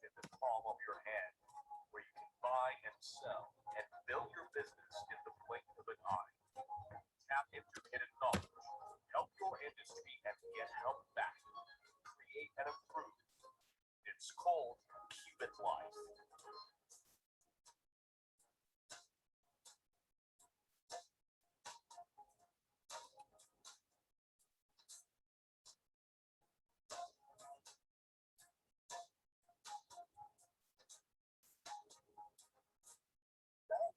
in the palm of your hand, where you can buy and sell and build your business in the blink of an eye. Tap into hidden knowledge, help your industry, and get help back. Create and improve. It's called Qubitlife.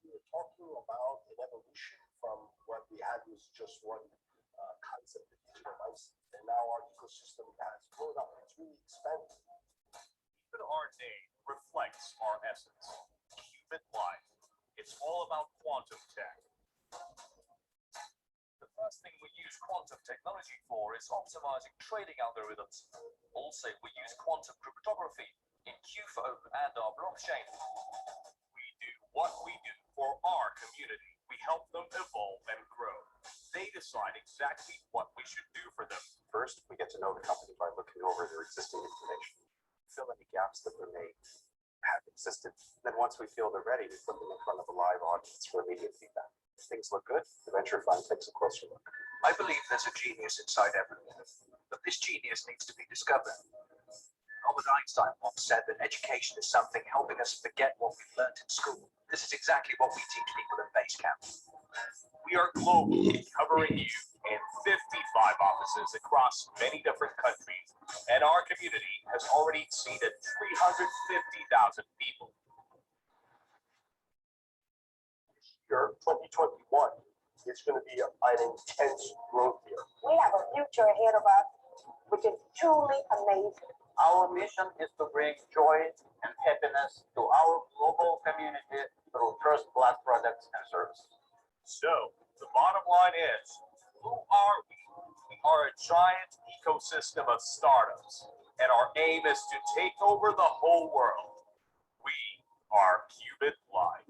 We were talking about an evolution from what we had was just one concept of digital license, and now our ecosystem has grown up. It's really expanded. Even our name reflects our essence. Qubitlife. It's all about quantum tech. The first thing we use quantum technology for is optimizing trading algorithms. Also, we use quantum cryptography in QFO and our blockchain. We do what we do for our community. We help them evolve and grow. They decide exactly what we should do for them. First, we get to know the company by looking over their existing information, fill any gaps that may have existed. Then once we feel they're ready, we put them in front of a live audience for immediate feedback. If things look good, the venture fund takes a closer look. I believe there's a genius inside everyone, but this genius needs to be discovered. Albert Einstein once said that education is something helping us forget what we've learned in school. This is exactly what we teach people in base camp. We are global, covering you in 55 offices across many different countries, and our community has already exceeded 350,000 people. Year 2021 is going to be an intense growth year. We have a future ahead of us, which is truly amazing. Our mission is to bring joy and happiness to our global community through first class products and services. So, the bottom line is, who are we? We are a giant ecosystem of startups, and our aim is to take over the whole world. We are Qubitlife.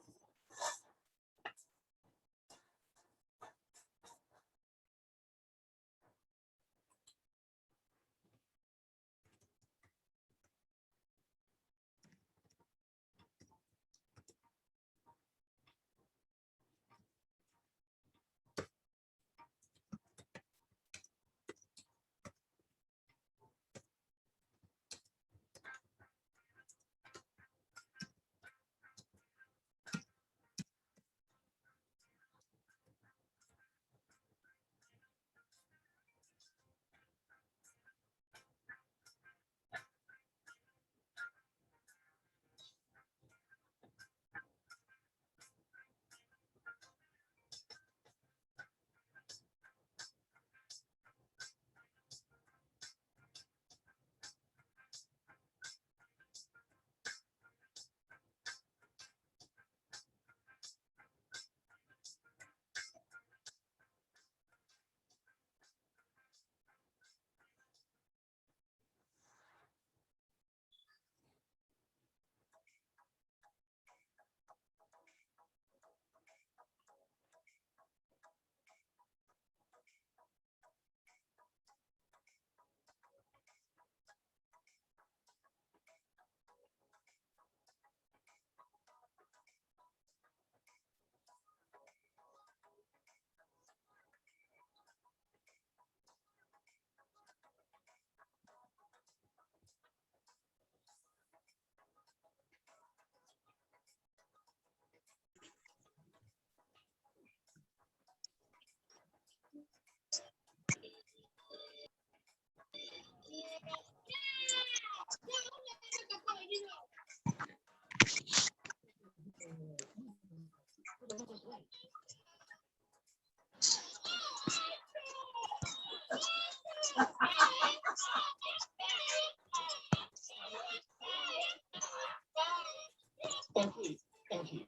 Thank you. Thank you.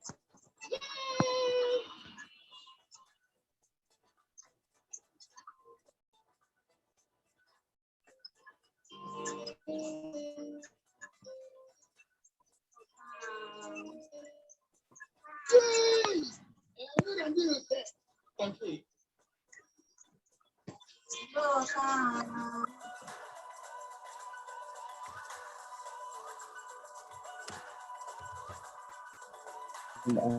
Thank you. Right?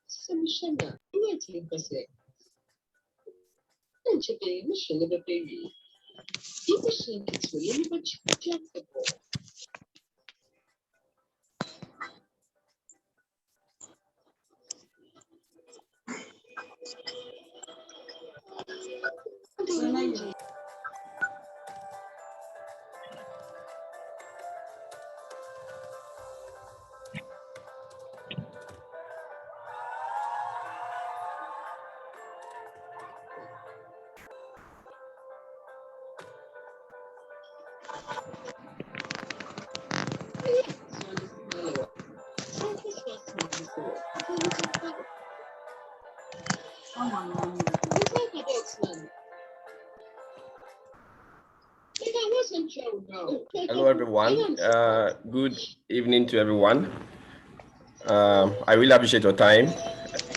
Someşana niye kase? Bence benim şunu da beyi. Bir şey söyleyeyim mi çıkacak bu. Hello, everyone. Good evening to everyone. I really appreciate your time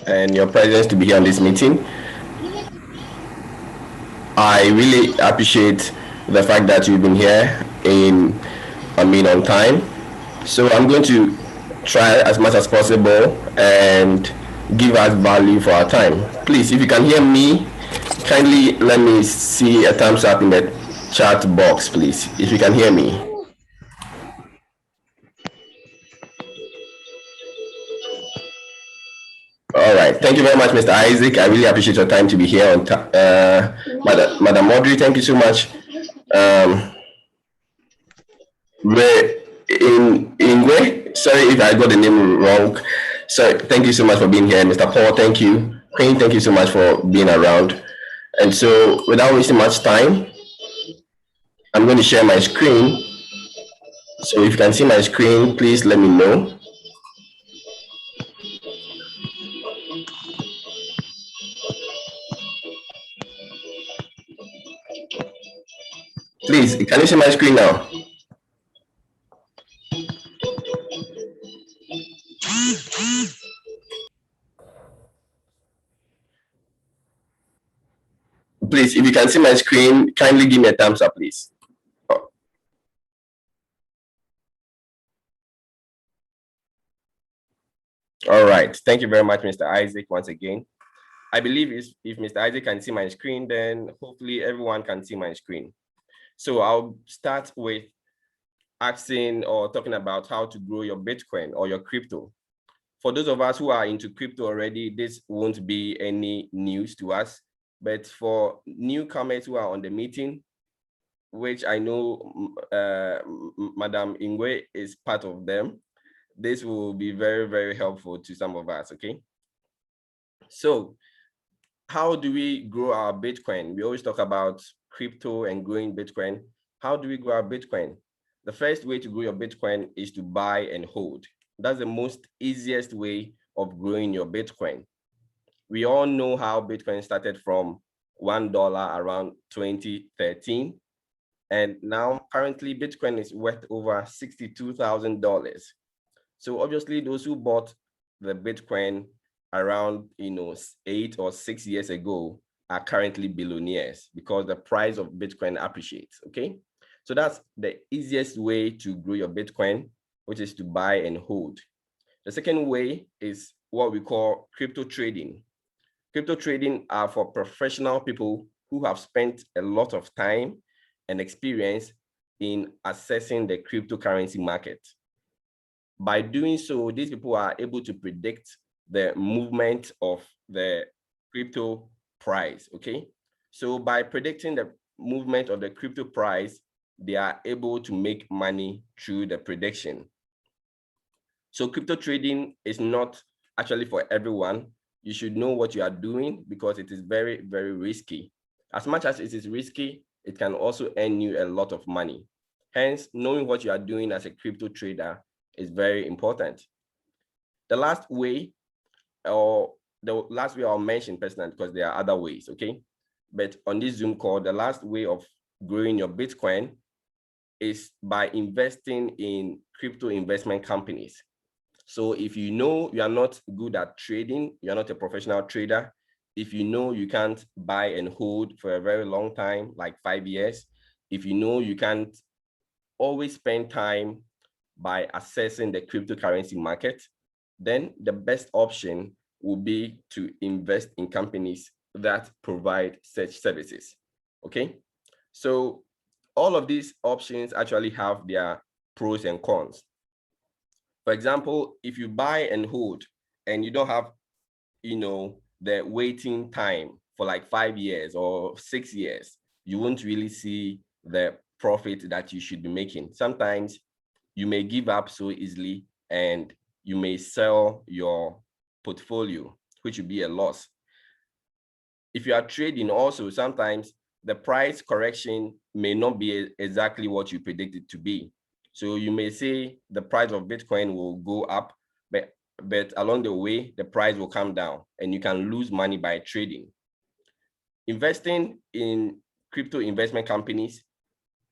and your presence to be here on this meeting. I really appreciate the fact that you've been here on time. So I'm going to try as much as possible and give us value for our time. Please, if you can hear me, kindly let me see a thumbs up in the chat box, please, if you can hear me. All right. Thank you very much, Mr. Isaac. I really appreciate your time to be here on Madam Audrey, thank you so much. Sorry if I got the name wrong. So thank you so much for being here. Mr. Paul, thank you. Queen, thank you so much for being around. And so without wasting much time, I'm going to share my screen. So if you can see my screen, please let me know. Please, can you see my screen now? Please, if you can see my screen, kindly give me a thumbs up, please. Oh. All right. Thank you very much, Mr. Isaac, once again. I believe if Mr. Isaac can see my screen, then hopefully everyone can see my screen. So I'll start with asking or talking about how to grow your Bitcoin or your crypto. For those of us who are into crypto already, this won't be any news to us. But for newcomers who are on the meeting, which I know Madam Ingwe is part of them, this will be very, very helpful to some of us, okay? So how do we grow our Bitcoin? We always talk about crypto and growing Bitcoin. How do we grow our Bitcoin? The first way to grow your Bitcoin is to buy and hold. That's the most easiest way of growing your Bitcoin. We all know how Bitcoin started from $1 around 2013. And now currently Bitcoin is worth over $62,000. So obviously those who bought the Bitcoin around 8 or 6 years ago are currently billionaires because the price of Bitcoin appreciates, okay? So that's the easiest way to grow your Bitcoin, which is to buy and hold. The second way is what we call crypto trading. Crypto trading are for professional people who have spent a lot of time and experience in assessing the cryptocurrency market. By doing so, these people are able to predict the movement of the crypto price, okay? So by predicting the movement of the crypto price, they are able to make money through the prediction. So crypto trading is not actually for everyone. You should know what you are doing because it is very, very risky. As much as it is risky, it can also earn you a lot of money. Hence, knowing what you are doing as a crypto trader is very important. The last way, or the last way I'll mention personally, because there are other ways, okay? But on this Zoom call, the last way of growing your Bitcoin is by investing in crypto investment companies. So if you know you are not good at trading, you're not a professional trader, if you know you can't buy and hold for a very long time, like 5 years, if you know you can't always spend time by assessing the cryptocurrency market, then the best option will be to invest in companies that provide such services, okay? So all of these options actually have their pros and cons. For example, if you buy and hold and you don't have, the waiting time for like 5 years or 6 years, you won't really see the profit that you should be making. Sometimes you may give up so easily and you may sell your portfolio, which would be a loss. If you are trading also, sometimes the price correction may not be exactly what you predict it to be. So you may say the price of Bitcoin will go up, but along the way, the price will come down and you can lose money by trading. Investing in crypto investment companies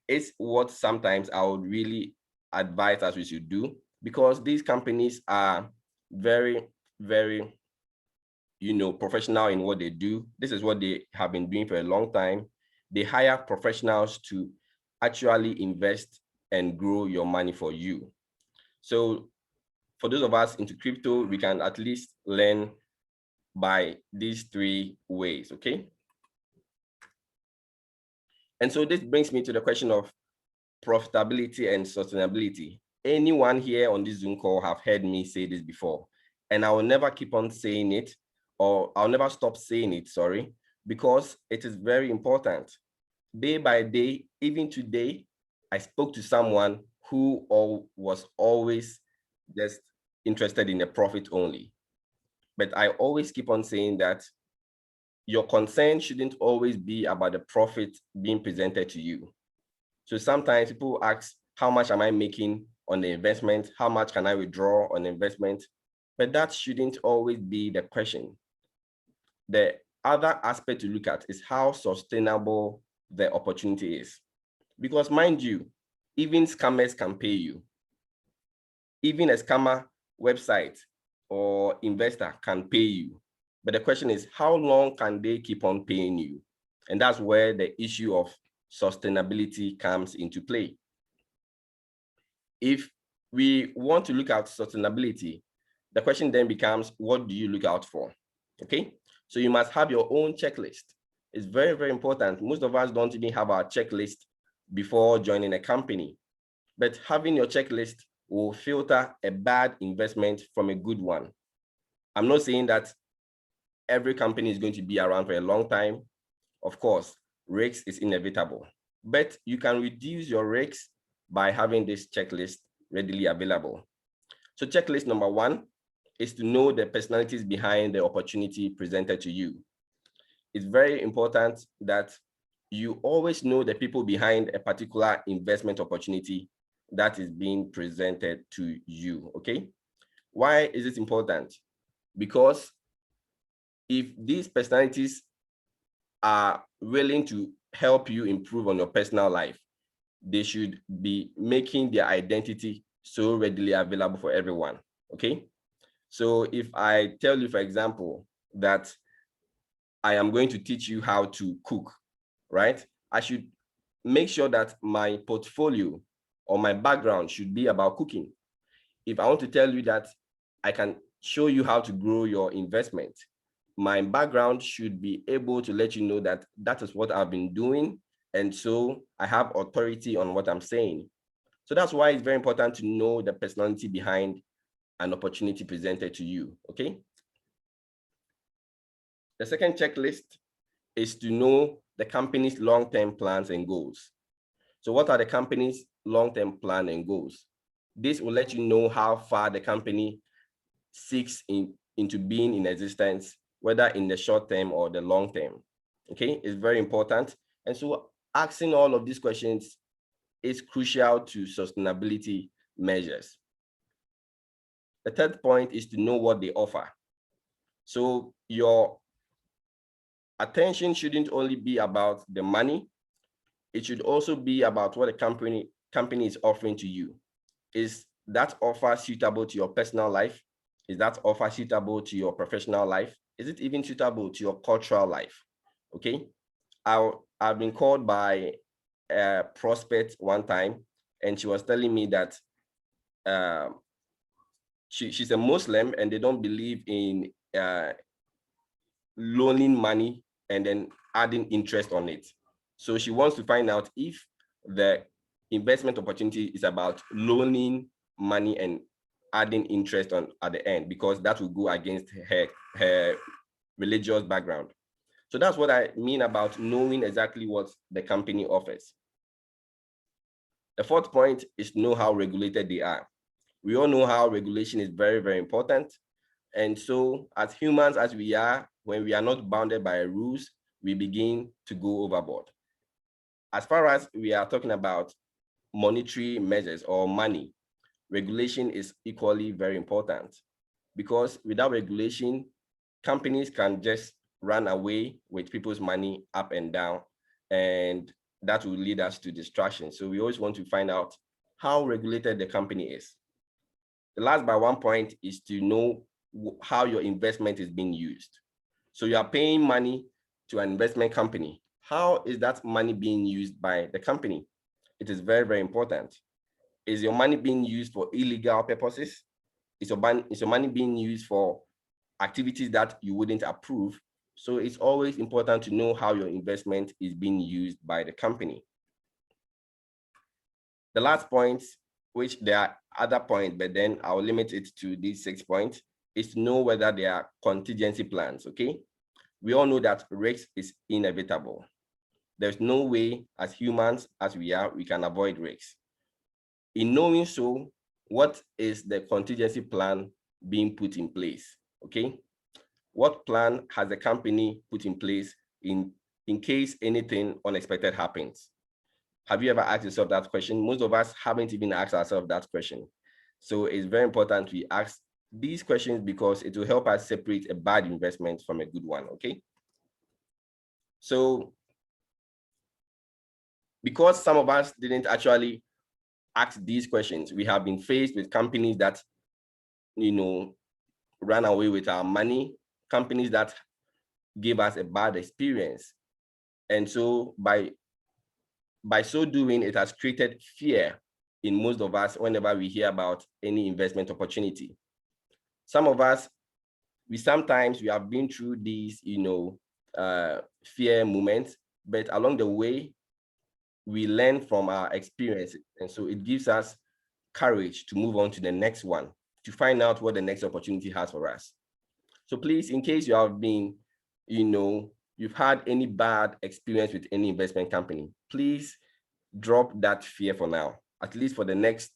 is what sometimes I would really advise us we should do, because these companies are very, very, professional in what they do. This is what they have been doing for a long time. They hire professionals to actually invest and grow your money for you. So for those of us into crypto, we can at least learn by these 3 ways, okay? And so this brings me to the question of profitability and sustainability. Anyone here on this Zoom call have heard me say this before, and I will never keep on saying it, or I'll never stop saying it, sorry, because it is very important. Day by day, even today, I spoke to someone who was always just interested in the profit only. But I always keep on saying that your concern shouldn't always be about the profit being presented to you. So sometimes people ask, how much am I making on the investment? How much can I withdraw on the investment? But that shouldn't always be the question. The other aspect to look at is how sustainable the opportunity is. Because mind you, even scammers can pay you. Even a scammer website or investor can pay you. But the question is, how long can they keep on paying you? And that's where the issue of sustainability comes into play. If we want to look at sustainability, the question then becomes, what do you look out for? Okay, so you must have your own checklist. It's very, very important. Most of us don't even have our checklist before joining a company, but having your checklist will filter a bad investment from a good one. I'm not saying that every company is going to be around for a long time. Of course, risks is inevitable, but you can reduce your risks by having this checklist readily available. So checklist number 1 is to know the personalities behind the opportunity presented to you. It's very important that you always know the people behind a particular investment opportunity that is being presented to you, okay? Why is it important? Because if these personalities are willing to help you improve on your personal life, they should be making their identity so readily available for everyone, okay? So if I tell you, for example, that I am going to teach you how to cook, right? I should make sure that my portfolio or my background should be about cooking. If I want to tell you that I can show you how to grow your investment, my background should be able to let you know that that is what I've been doing. And so I have authority on what I'm saying. So that's why it's very important to know the personality behind an opportunity presented to you, okay? The second checklist is to know the company's long-term plans and goals. So what are the company's long-term plan and goals? This will let you know how far the company seeks into being in existence, whether in the short term or the long term. Okay, it's very important. And so asking all of these questions is crucial to sustainability measures. The third point is to know what they offer. So your attention shouldn't only be about the money, it should also be about what the company is offering to you. Is that offer suitable to your personal life? Is that offer suitable to your professional life? Is it even suitable to your cultural life? Okay, I've been called by a prospect one time, and she was telling me that she's a Muslim and they don't believe in loaning money and then adding interest on it. So she wants to find out if the investment opportunity is about loaning money and adding interest on at the end, because that will go against her religious background. So that's what I mean about knowing exactly what the company offers. The fourth point is to know how regulated they are. We all know how regulation is very, very important. And so as humans, as we are, when we are not bounded by rules, we begin to go overboard. As far as we are talking about monetary measures or money, regulation is equally very important, because without regulation, companies can just run away with people's money up and down, and that will lead us to distraction. So we always want to find out how regulated the company is. The last by one point is to know how your investment is being used. So you are paying money to an investment company. How is that money being used by the company? It is very, very important. Is your money being used for illegal purposes? Is your money being used for activities that you wouldn't approve? So it's always important to know how your investment is being used by the company. The last point, which there are other points, but then I'll limit it to these 6 points, is to know whether there are contingency plans, okay? We all know that risk is inevitable. There's no way as humans, as we are, we can avoid risk. In knowing so, what is the contingency plan being put in place, okay? What plan has the company put in place in case anything unexpected happens? Have you ever asked yourself that question? Most of us haven't even asked ourselves that question. So it's very important we ask these questions, because it will help us separate a bad investment from a good one, okay? So because some of us didn't actually ask these questions, we have been faced with companies that, ran away with our money, companies that gave us a bad experience. And so by so doing, it has created fear in most of us whenever we hear about any investment opportunity. Some of us, we have been through these, fear moments, but along the way, we learn from our experiences. And so it gives us courage to move on to the next one, to find out what the next opportunity has for us. So please, in case you have been, you've had any bad experience with any investment company, please drop that fear for now, at least for the next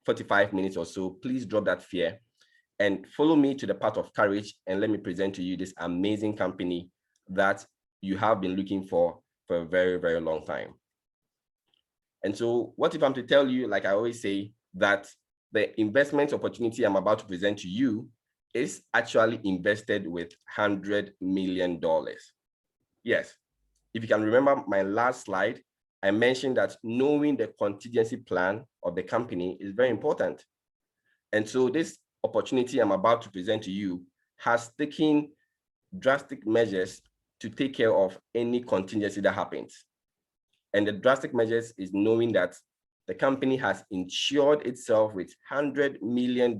45 minutes or so. Please drop that fear and follow me to the path of courage, and let me present to you this amazing company that you have been looking for a very, very long time. And so what if I'm to tell you, like I always say, that the investment opportunity I'm about to present to you is actually invested with $100 million? Yes. If you can remember my last slide, I mentioned that knowing the contingency plan of the company is very important. And so this opportunity I'm about to present to you has taken drastic measures to take care of any contingency that happens. And the drastic measures is knowing that the company has insured itself with $100 million.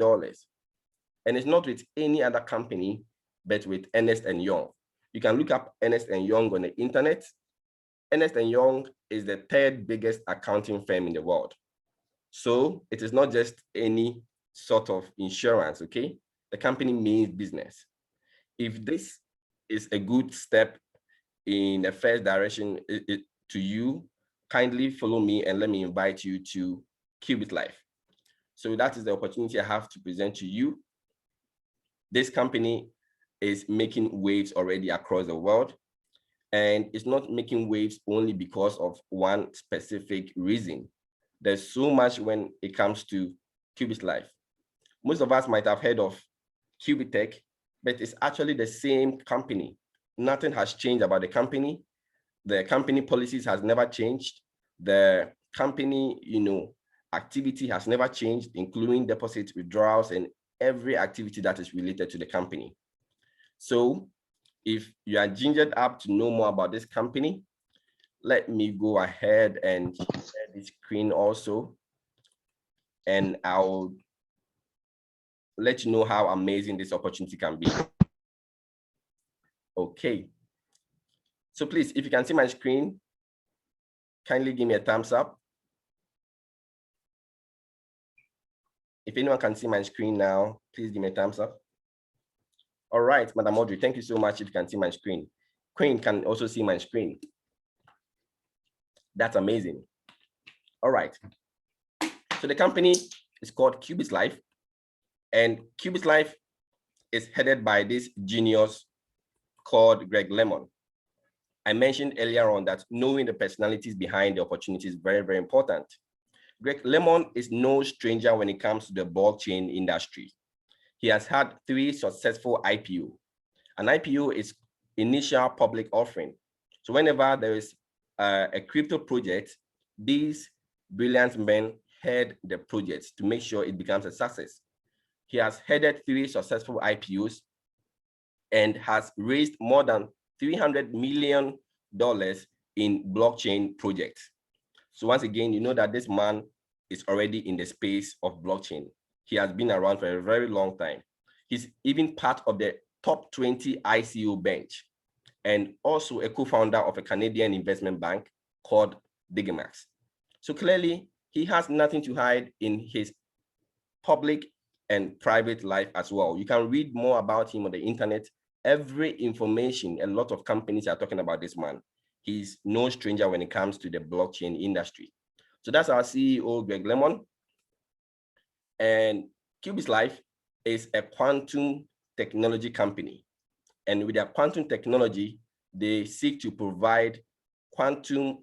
And it's not with any other company, but with Ernst & Young. You can look up Ernst & Young on the internet. Ernst & Young is the third biggest accounting firm in the world. So it is not just any sort of insurance, okay? The company means business. If this is a good step in the first direction to you, kindly follow me and let me invite you to Qubitlife. So that is the opportunity I have to present to you. This company is making waves already across the world, and it's not making waves only because of one specific reason. There's so much when it comes to Qubitlife. Most of us might have heard of Qubitech, but it's actually the same company. Nothing has changed about the company. The company policies has never changed. The company, activity has never changed, including deposit withdrawals and every activity that is related to the company. So if you are gingered up to know more about this company, let me go ahead and share the screen also, and I'll let you know how amazing this opportunity can be. Okay. So please, if you can see my screen, kindly give me a thumbs up. If anyone can see my screen now, please give me a thumbs up. All right, Madam Audrey, thank you so much if you can see my screen. Queen can also see my screen. That's amazing. All right. So the company is called Qubitlife, and Qubitlife is headed by this genius called Greg Lemon. I mentioned earlier on that knowing the personalities behind the opportunity is very, very important. Greg Lemon is no stranger when it comes to the blockchain industry. He has had 3 successful IPO. An IPO is initial public offering. So whenever there is a crypto project, these brilliant men head the project to make sure it becomes a success. He has headed 3 successful IPOs and has raised more than $300 million in blockchain projects. So once again, you know that this man is already in the space of blockchain. He has been around for a very long time. He's even part of the top 20 ICO bench, and also a co-founder of a Canadian investment bank called Digamax. So clearly, he has nothing to hide in his public and private life as well. You can read more about him on the internet. Every information, a lot of companies are talking about this man. He's no stranger when it comes to the blockchain industry. So that's our CEO, Greg Lemon. And Qubitlife is a quantum technology company. And with their quantum technology, they seek to provide quantum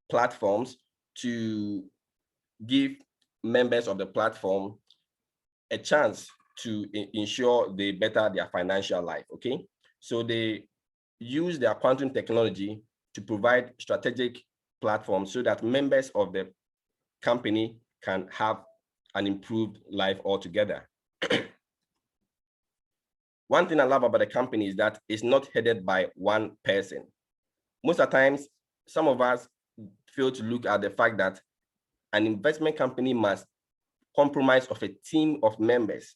platforms to give members of the platform a chance to ensure they better their financial life, okay? So they use their quantum technology to provide strategic platforms so that members of the company can have an improved life altogether. One thing I love about the company is that it's not headed by one person. Most of the times, some of us fail to look at the fact that an investment company must comprise of a team of members.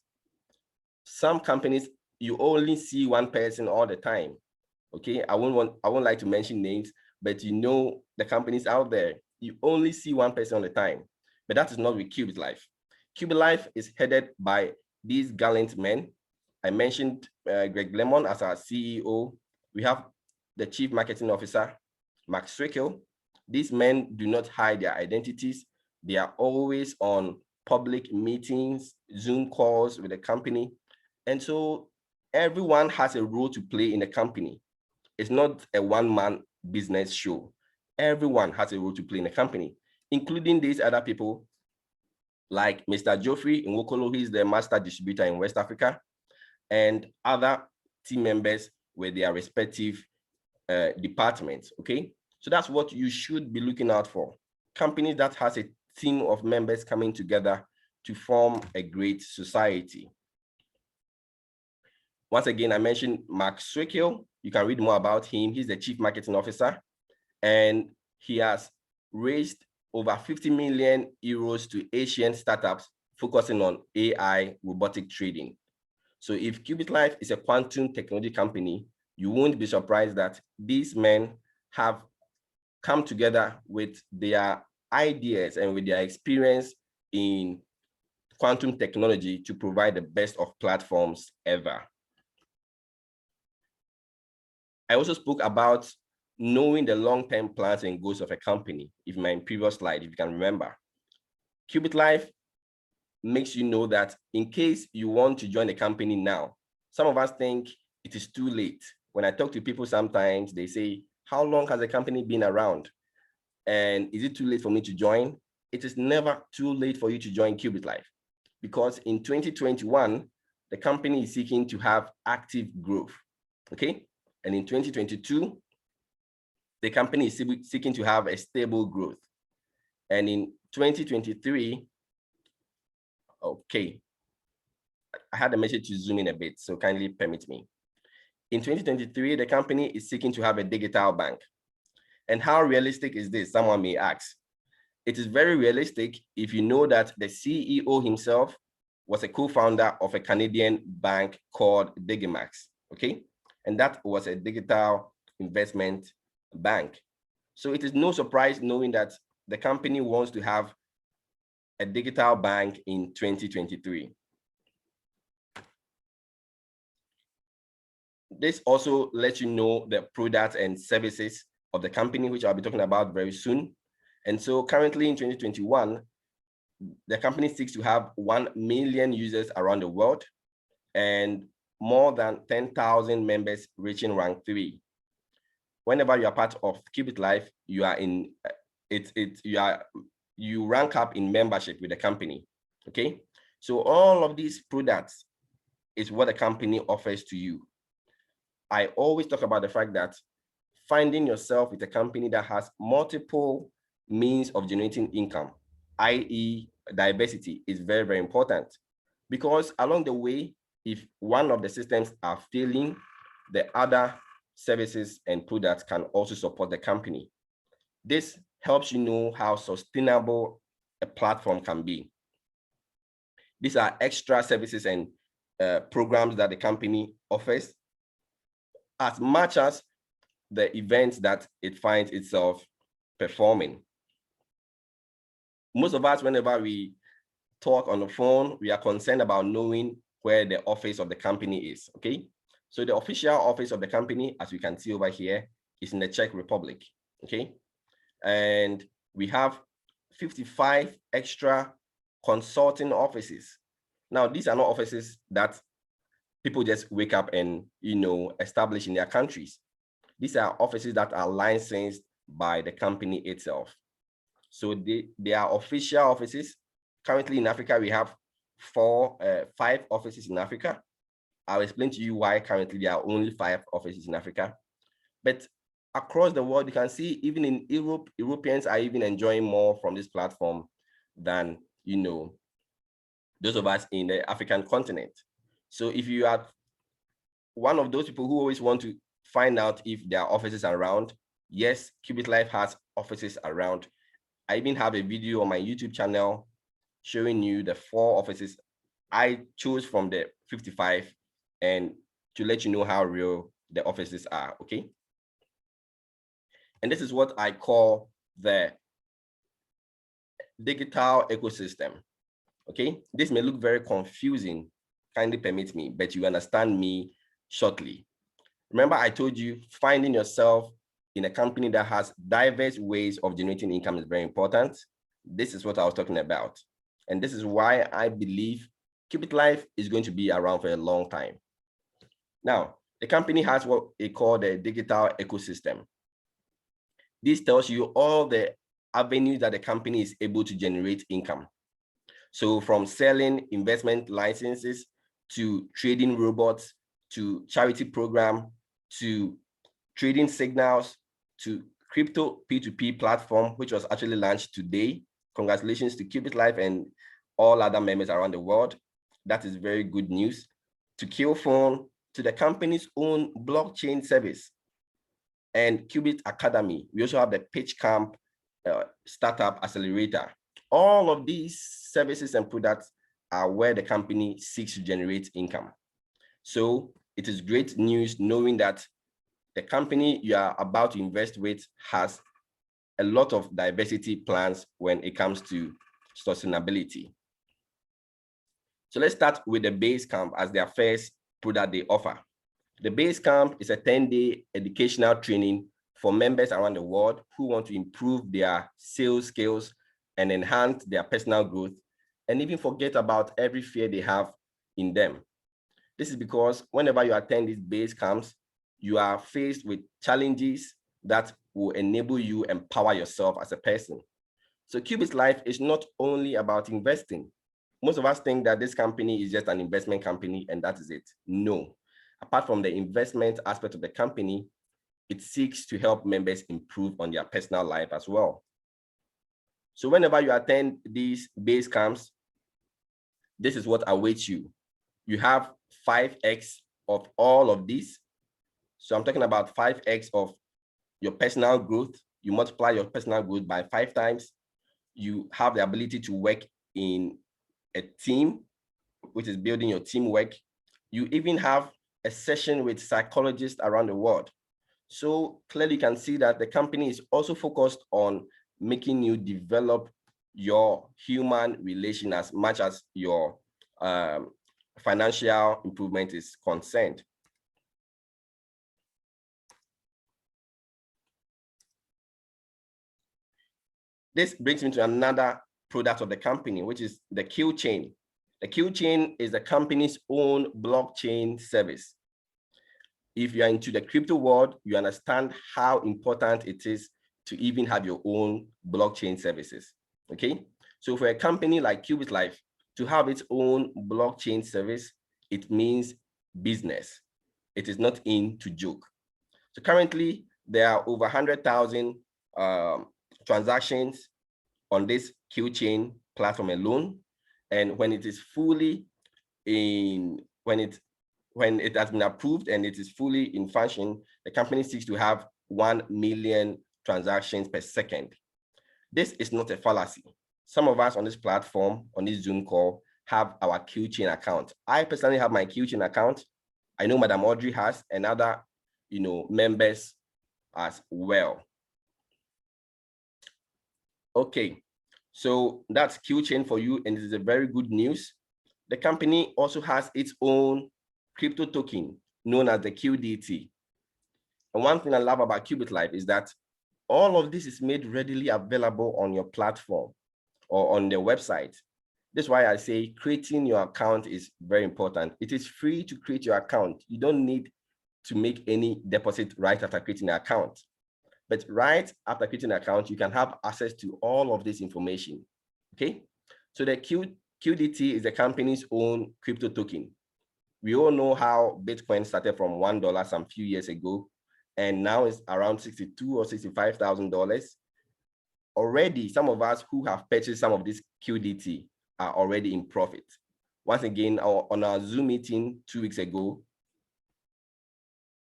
Some companies, you only see one person all the time. Okay, I won't like to mention names, but you know the companies out there, you only see one person all the time. But that is not with Qubitlife. Qubitlife is headed by these gallant men. I mentioned Greg Lemon as our CEO. We have the Chief Marketing Officer, Mark Swickel. These men do not hide their identities. They are always on public meetings, Zoom calls with the company. And so everyone has a role to play in the company. It's not a one-man business show. Everyone has a role to play in the company, including these other people like Mr. Geoffrey Nwokolo, who is the master distributor in West Africa, and other team members with their respective departments, okay? So that's what you should be looking out for. Companies that has a team of members coming together to form a great society. Once again, I mentioned Mark Swickel. You can read more about him. He's the Chief Marketing Officer, and he has raised over 50 million euros to Asian startups focusing on AI robotic trading. So if Qubitlife is a quantum technology company, you won't be surprised that these men have come together with their ideas and with their experience in quantum technology to provide the best of platforms ever. I also spoke about knowing the long-term plans and goals of a company, if my previous slide, if you can remember. Qubitlife makes you know that in case you want to join the company now, some of us think it is too late. When I talk to people, sometimes they say, how long has the company been around? And is it too late for me to join? It is never too late for you to join Qubitlife, because in 2021, the company is seeking to have active growth, okay? And in 2022, the company is seeking to have a stable growth. And in 2023, okay, I had a message to zoom in a bit, so kindly permit me. In 2023, the company is seeking to have a digital bank. And how realistic is this? Someone may ask. It is very realistic if you know that the CEO himself was a co-founder of a Canadian bank called Digimax, okay? And that was a digital investment bank. So it is no surprise knowing that the company wants to have a digital bank in 2023. This also lets you know the products and services of the company, which I'll be talking about very soon. And so currently in 2021, the company seeks to have 1 million users around the world and more than 10,000 members reaching rank 3. Whenever you are part of Qubitlife, you are in you rank up in membership with the company. Okay, so all of these products is what the company offers to you. I always talk about the fact that finding yourself with a company that has multiple means of generating income, i.e. diversity, is very, very important, because along the way, if one of the systems are failing, the other services and products can also support the company. This helps you know how sustainable a platform can be. These are extra services and programs that the company offers, as much as the events that it finds itself performing. Most of us, whenever we talk on the phone, we are concerned about knowing where the office of the company is, okay? So the official office of the company, as we can see over here, is in the Czech Republic, okay? And we have 55 extra consulting offices. Now, these are not offices that people just wake up and, establish in their countries. These are offices that are licensed by the company itself. So they are official offices. Currently in Africa, we have 5 offices in Africa. I'll explain to you why currently there are only 5 offices in Africa. But across the world, you can see even in Europe, Europeans are even enjoying more from this platform than, those of us in the African continent. So if you are one of those people who always want to find out if there are offices around, yes, Qubitlife has offices around. I even have a video on my YouTube channel showing you the 4 offices I chose from the 55, and to let you know how real the offices are, okay? And this is what I call the digital ecosystem, okay? This may look very confusing, kindly permit me, but you understand me shortly. Remember, I told you finding yourself in a company that has diverse ways of generating income is very important. This is what I was talking about. And this is why I believe Qubitlife is going to be around for a long time. Now, the company has what they call the digital ecosystem. This tells you all the avenues that the company is able to generate income. So from selling investment licenses to trading robots, to charity program, to trading signals, to crypto P2P platform, which was actually launched today. Congratulations to Qubitlife and all other members around the world. That is very good news. To Qphone, to the company's own blockchain service, and Qubit Academy. We also have the Pitch Camp Startup Accelerator. All of these services and products are where the company seeks to generate income. So it is great news knowing that the company you are about to invest with has a lot of diversity plans when it comes to sustainability. So let's start with the Base Camp as their first product they offer. The Base Camp is a 10-day educational training for members around the world who want to improve their sales skills and enhance their personal growth and even forget about every fear they have in them. This is because whenever you attend these base camps, you are faced with challenges that will enable you empower yourself as a person. So Qubitlife is not only about investing. Most of us think that this company is just an investment company and that is it. No. Apart from the investment aspect of the company, it seeks to help members improve on their personal life as well. So whenever you attend these base camps, this is what awaits you. You have 5x of all of these. So I'm talking about 5x of your personal growth. You multiply your personal growth by 5 times. You have the ability to work in a team, which is building your teamwork. You even have a session with psychologists around the world. So clearly you can see that the company is also focused on making you develop your human relation as much as your financial improvement is concerned. This brings me to another product of the company, which is the Q chain. The Q chain is the company's own blockchain service. If you are into the crypto world, you understand how important it is to even have your own blockchain services, okay? So for a company like Qubitlife to have its own blockchain service, it means business. It is not in to joke. So currently, there are over 100,000 transactions on this Q chain platform alone. And when it is fully when it has been approved and it is fully in function, the company seeks to have 1 million transactions per second. This is not a fallacy. Some of us on this platform, on this Zoom call, have our Q-Chain account. I personally have my Q-Chain account. I know Madam Audrey has, and other members as well. Okay, so that's Q-Chain for you, and it is a very good news. The company also has its own crypto token known as the QDT. And one thing I love about Qubitlife is that all of this is made readily available on your platform or on the website. That's why I say creating your account is very important. It is free to create your account. You don't need to make any deposit right after creating an account. But right after creating an account, you can have access to all of this information, okay? So the QDT is the company's own crypto token. We all know how Bitcoin started from $1 some few years ago, and now it's around $62,000 or $65,000. Already, some of us who have purchased some of this QDT are already in profit. Once again, on our Zoom meeting 2 weeks ago,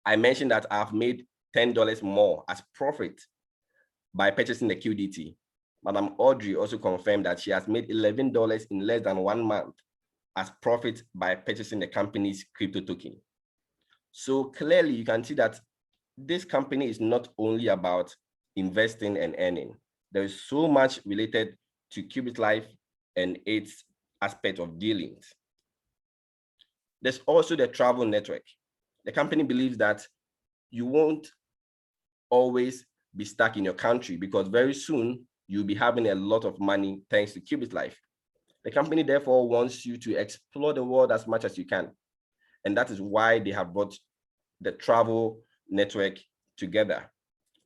I mentioned that I've made $10 more as profit by purchasing the QDT. Madam Audrey also confirmed that she has made $11 in less than 1 month as profit by purchasing the company's crypto token. So clearly you can see that this company is not only about investing and earning. There is so much related to Qubitlife and its aspect of dealings. There's also the travel network. The company believes that you won't always be stuck in your country because very soon you'll be having a lot of money thanks to Qubitlife. The company therefore wants you to explore the world as much as you can. And that is why they have brought the travel network together.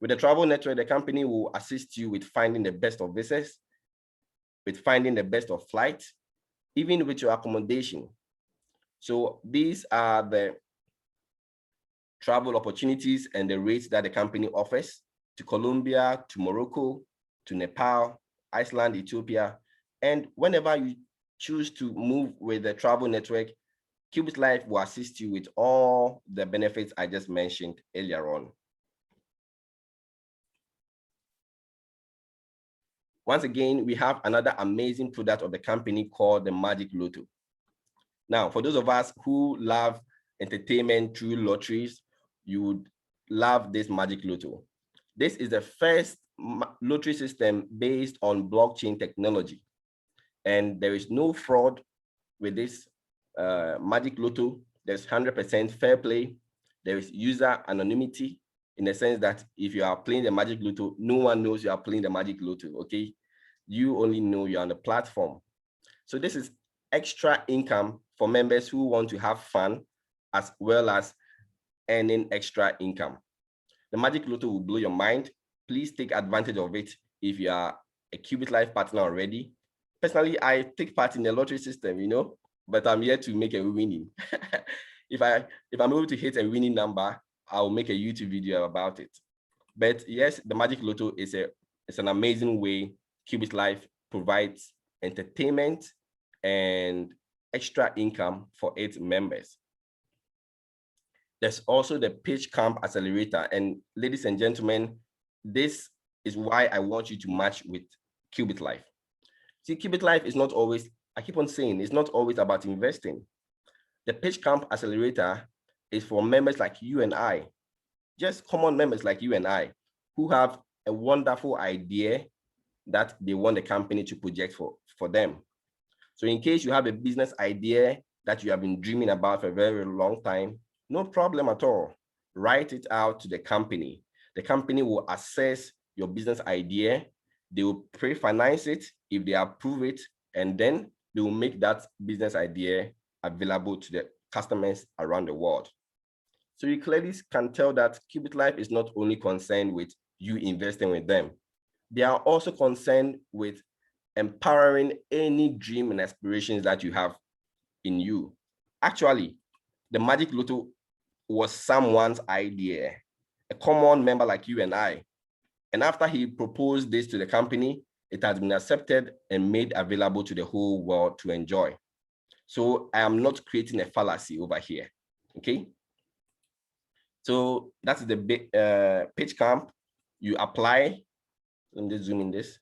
With the travel network, the company will assist you with finding the best of visas, with finding the best of flights, even with your accommodation. So these are the travel opportunities and the rates that the company offers to Colombia, to Morocco, to Nepal, Iceland, Ethiopia. And whenever you choose to move with the travel network, Qubitlife will assist you with all the benefits I just mentioned earlier on. Once again, we have another amazing product of the company called the Magic Lotto. Now, for those of us who love entertainment through lotteries, you would love this Magic Lotto. This is the first lottery system based on blockchain technology. And there is no fraud with this Magic Lotto. There's 100% fair play. There is user anonymity in the sense that if you are playing the Magic Lotto, no one knows you are playing the Magic Lotto, okay? You only know you're on the platform. So this is extra income for members who want to have fun as well as earning extra income. The Magic Lotto will blow your mind. Please take advantage of it if you are a Qubitlife partner already. Personally, I take part in the lottery system, but I'm here to make a winning. If I'm able to hit a winning number, I'll make a YouTube video about it. But yes, the Magic Lotto is an amazing way Qubitlife provides entertainment and extra income for its members. There's also the Pitch Camp Accelerator. And ladies and gentlemen, this is why I want you to match with Qubitlife. See, Qubitlife is not always, I keep on saying, it's not always about investing. The Pitch Camp Accelerator is for members like you and I, just common members like you and I, who have a wonderful idea that they want the company to project for them. So in case you have a business idea that you have been dreaming about for a very long time, no problem at all. Write it out to the company. The company will assess your business idea. They will pre-finance it if they approve it, and then they will make that business idea available to the customers around the world. So you clearly can tell that Qubitlife is not only concerned with you investing with them, they are also concerned with empowering any dream and aspirations that you have in you. Actually, the Magic Lotto was someone's idea, a common member like you and I. And after he proposed this to the company, it has been accepted and made available to the whole world to enjoy. So I am not creating a fallacy over here, okay? So that's the big Pitch Camp. You apply, let me just zoom in this.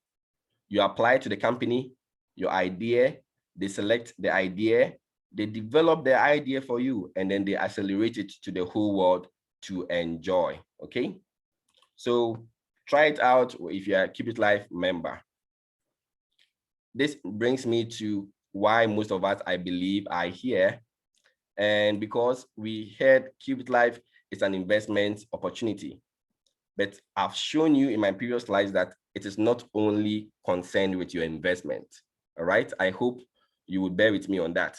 You apply to the company, your idea, they select the idea, they develop the idea for you, and then they accelerate it to the whole world to enjoy, okay? So try it out if you're a Qubitlife member. This brings me to why most of us, I believe, are here. And because we heard Qubitlife is an investment opportunity. But I've shown you in my previous slides that it is not only concerned with your investment, all right? I hope you will bear with me on that.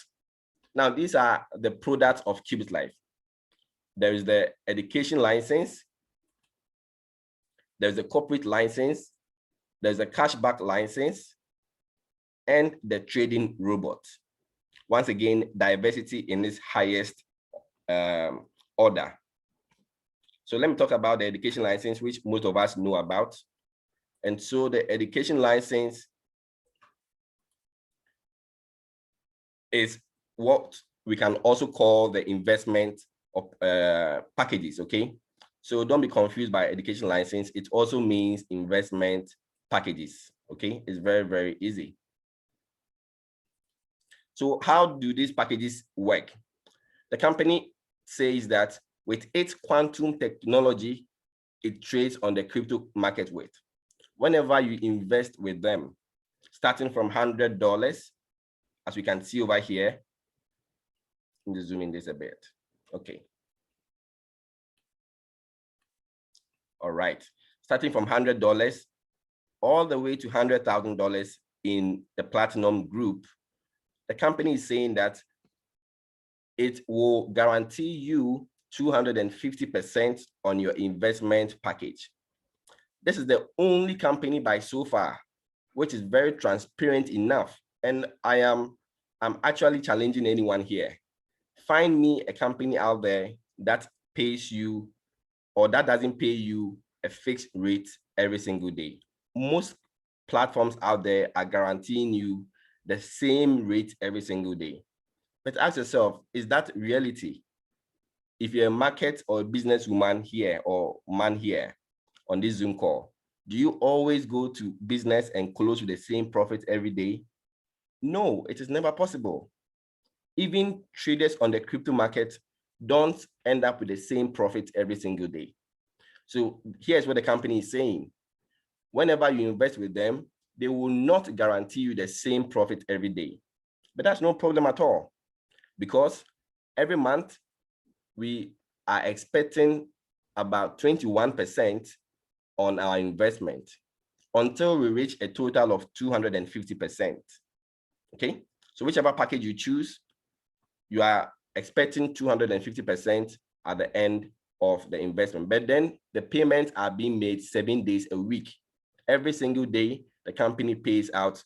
Now, these are the products of Qubitlife. There is the education license, there's the corporate license, there's a cashback license, and the trading robot. Once again, diversity in its highest order. So let me talk about the education license, which most of us know about. And so the education license is what we can also call the investment of packages, okay? So don't be confused by education license. It also means investment packages, okay? It's very, very easy. So how do these packages work? The company says that with its quantum technology, it trades on the crypto market with. Whenever you invest with them, starting from $100, as we can see over here, let me zoom in this a bit. Okay. All right. Starting from $100 all the way to $100,000 in the platinum group, the company is saying that it will guarantee you 250% on your investment package. This is the only company by so far which is very transparent enough. And I'm actually challenging anyone here. Find me a company out there that pays you or that doesn't pay you a fixed rate every single day. Most platforms out there are guaranteeing you the same rate every single day. But ask yourself, is that reality? If you're a market or a businesswoman here or man here on this Zoom call, do you always go to business and close with the same profit every day? No, it is never possible. Even traders on the crypto market don't end up with the same profit every single day. So here's what the company is saying. Whenever you invest with them, they will not guarantee you the same profit every day. But that's no problem at all, because every month we are expecting about 21% on our investment until we reach a total of 250%. Okay, So whichever package you choose, you are expecting 250% at the end of the investment. But then the payments are being made 7 days a week. Every single day, the company pays out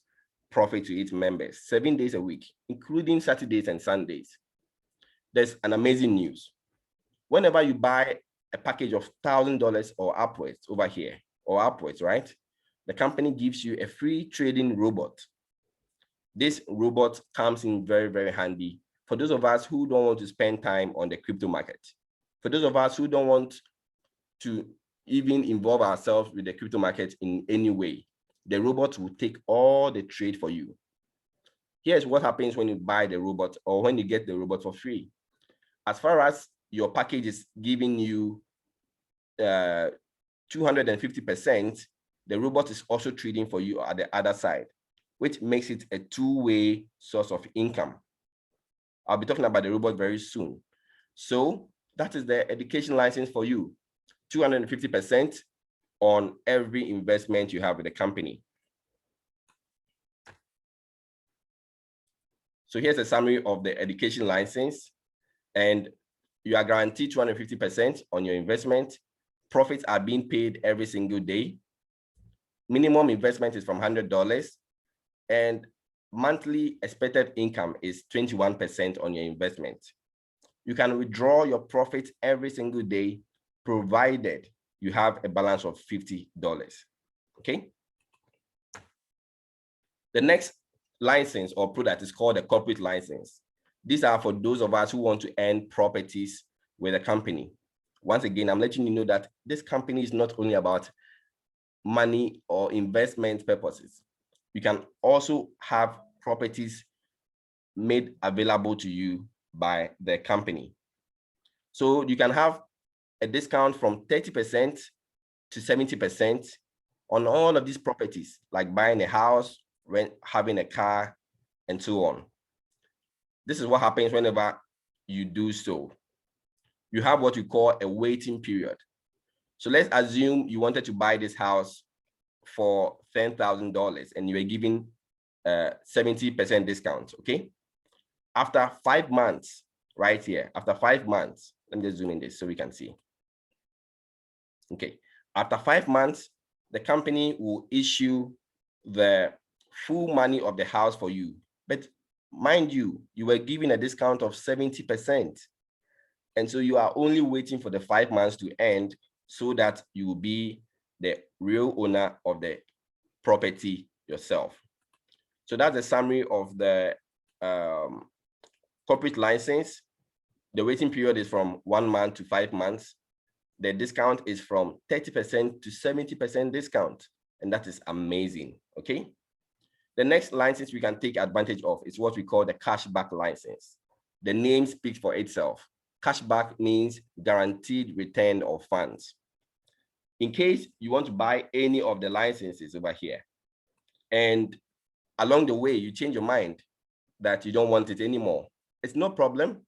profit to its members, 7 days a week, including Saturdays and Sundays. There's an amazing news. Whenever you buy a package of $1,000 or upwards over here, or upwards, right? The company gives you a free trading robot. This robot comes in very, very handy for those of us who don't want to spend time on the crypto market. For those of us who don't want to even involve ourselves with the crypto market in any way, the robot will take all the trade for you. Here's what happens when you buy the robot or when you get the robot for free. As far as your package is giving you 250%, the robot is also trading for you at the other side, which makes it a two-way source of income. I'll be talking about the robot very soon. So that is the education license for you, 250% on every investment you have with the company. So here's a summary of the education license, and you are guaranteed 250% on your investment. Profits are being paid every single day. Minimum investment is from $100, and monthly expected income is 21% on your investment. You can withdraw your profit every single day, provided you have a balance of $50. Okay. The next license or product is called a corporate license. These are for those of us who want to earn properties with a company. Once again, I'm letting you know that this company is not only about money or investment purposes. You can also have properties made available to you by the company. So you can have a discount from 30% to 70% on all of these properties, like buying a house, having a car, and so on. This is what happens whenever you do so. You have what you call a waiting period. So let's assume you wanted to buy this house for $10,000 and you were given 70% discount, okay? After 5 months, right here, after 5 months, let me just zoom in this so we can see. Okay, after 5 months, the company will issue the full money of the house for you. But mind you, you were given a discount of 70%. And so you are only waiting for the 5 months to end so that you will be the real owner of the property yourself. So that's a summary of the corporate license. The waiting period is from 1 month to 5 months. The discount is from 30% to 70% discount. And that is amazing, okay? The next license we can take advantage of is what we call the cashback license. The name speaks for itself. Cashback means guaranteed return of funds. In case you want to buy any of the licenses over here, and along the way you change your mind that you don't want it anymore, it's no problem.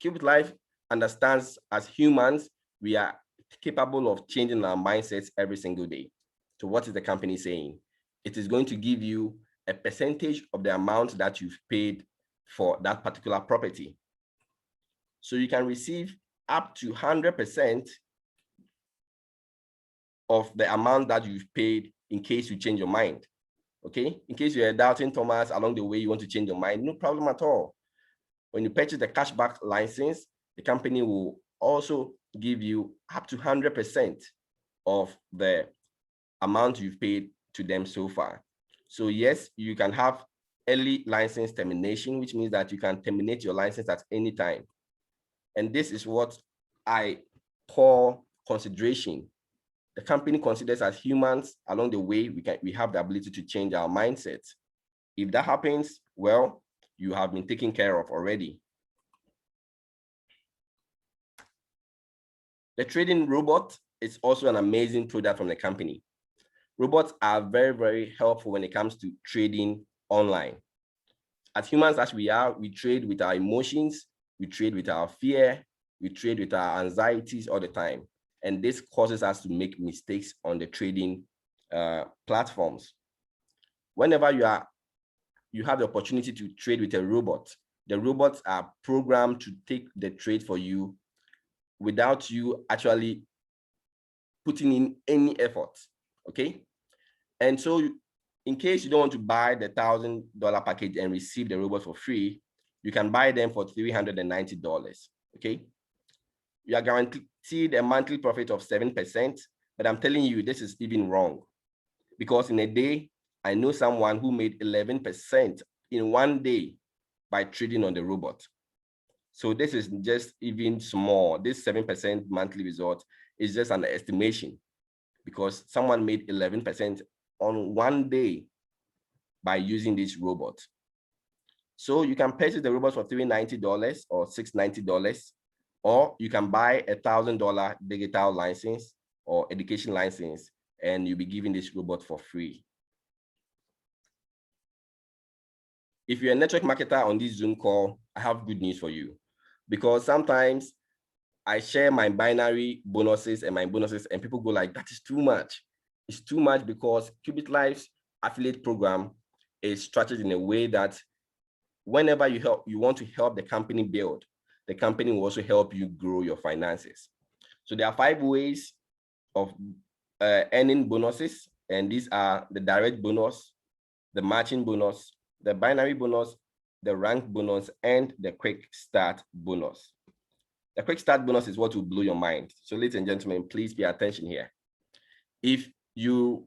Qubitlife understands as humans, we are capable of changing our mindsets every single day. So what is the company saying? It is going to give you a percentage of the amount that you've paid for that particular property. So you can receive up to 100% of the amount that you've paid in case you change your mind, okay? In case you're doubting Thomas along the way, you want to change your mind, no problem at all. When you purchase the cashback license, the company will also give you up to 100% of the amount you've paid to them so far. So yes, you can have early license termination, which means that you can terminate your license at any time. And this is what I call consideration. The company considers as humans along the way, we have the ability to change our mindset. If that happens, well, you have been taken care of already. The trading robot is also an amazing product from the company. Robots are very, very helpful when it comes to trading online. As humans as we are, we trade with our emotions, we trade with our fear, we trade with our anxieties all the time. And this causes us to make mistakes on the trading platforms. Whenever you are you have the opportunity to trade with a robot. The robots are programmed to take the trade for you without you actually putting in any effort, okay? And so in case you don't want to buy the $1,000 package and receive the robot for free, you can buy them for $390, okay? You are guaranteed a monthly profit of 7%, but I'm telling you, this is even wrong. Because in a day, I know someone who made 11% in one day by trading on the robot. So this is just even small. This 7% monthly result is just an estimation because someone made 11% on one day by using this robot. So you can purchase the robot for $390 or $690, or you can buy a $1,000 digital license or education license, and you'll be given this robot for free. If you're a network marketer on this Zoom call, I have good news for you, because sometimes I share my binary bonuses and people go like, that is too much. It's too much because Qubitlife's affiliate program is structured in a way that whenever you want to help the company build, the company will also help you grow your finances. So there are 5 ways of earning bonuses, and these are the direct bonus, the matching bonus, the binary bonus, the rank bonus, and the quick start bonus. The quick start bonus is what will blow your mind. So ladies and gentlemen, please pay attention here. If you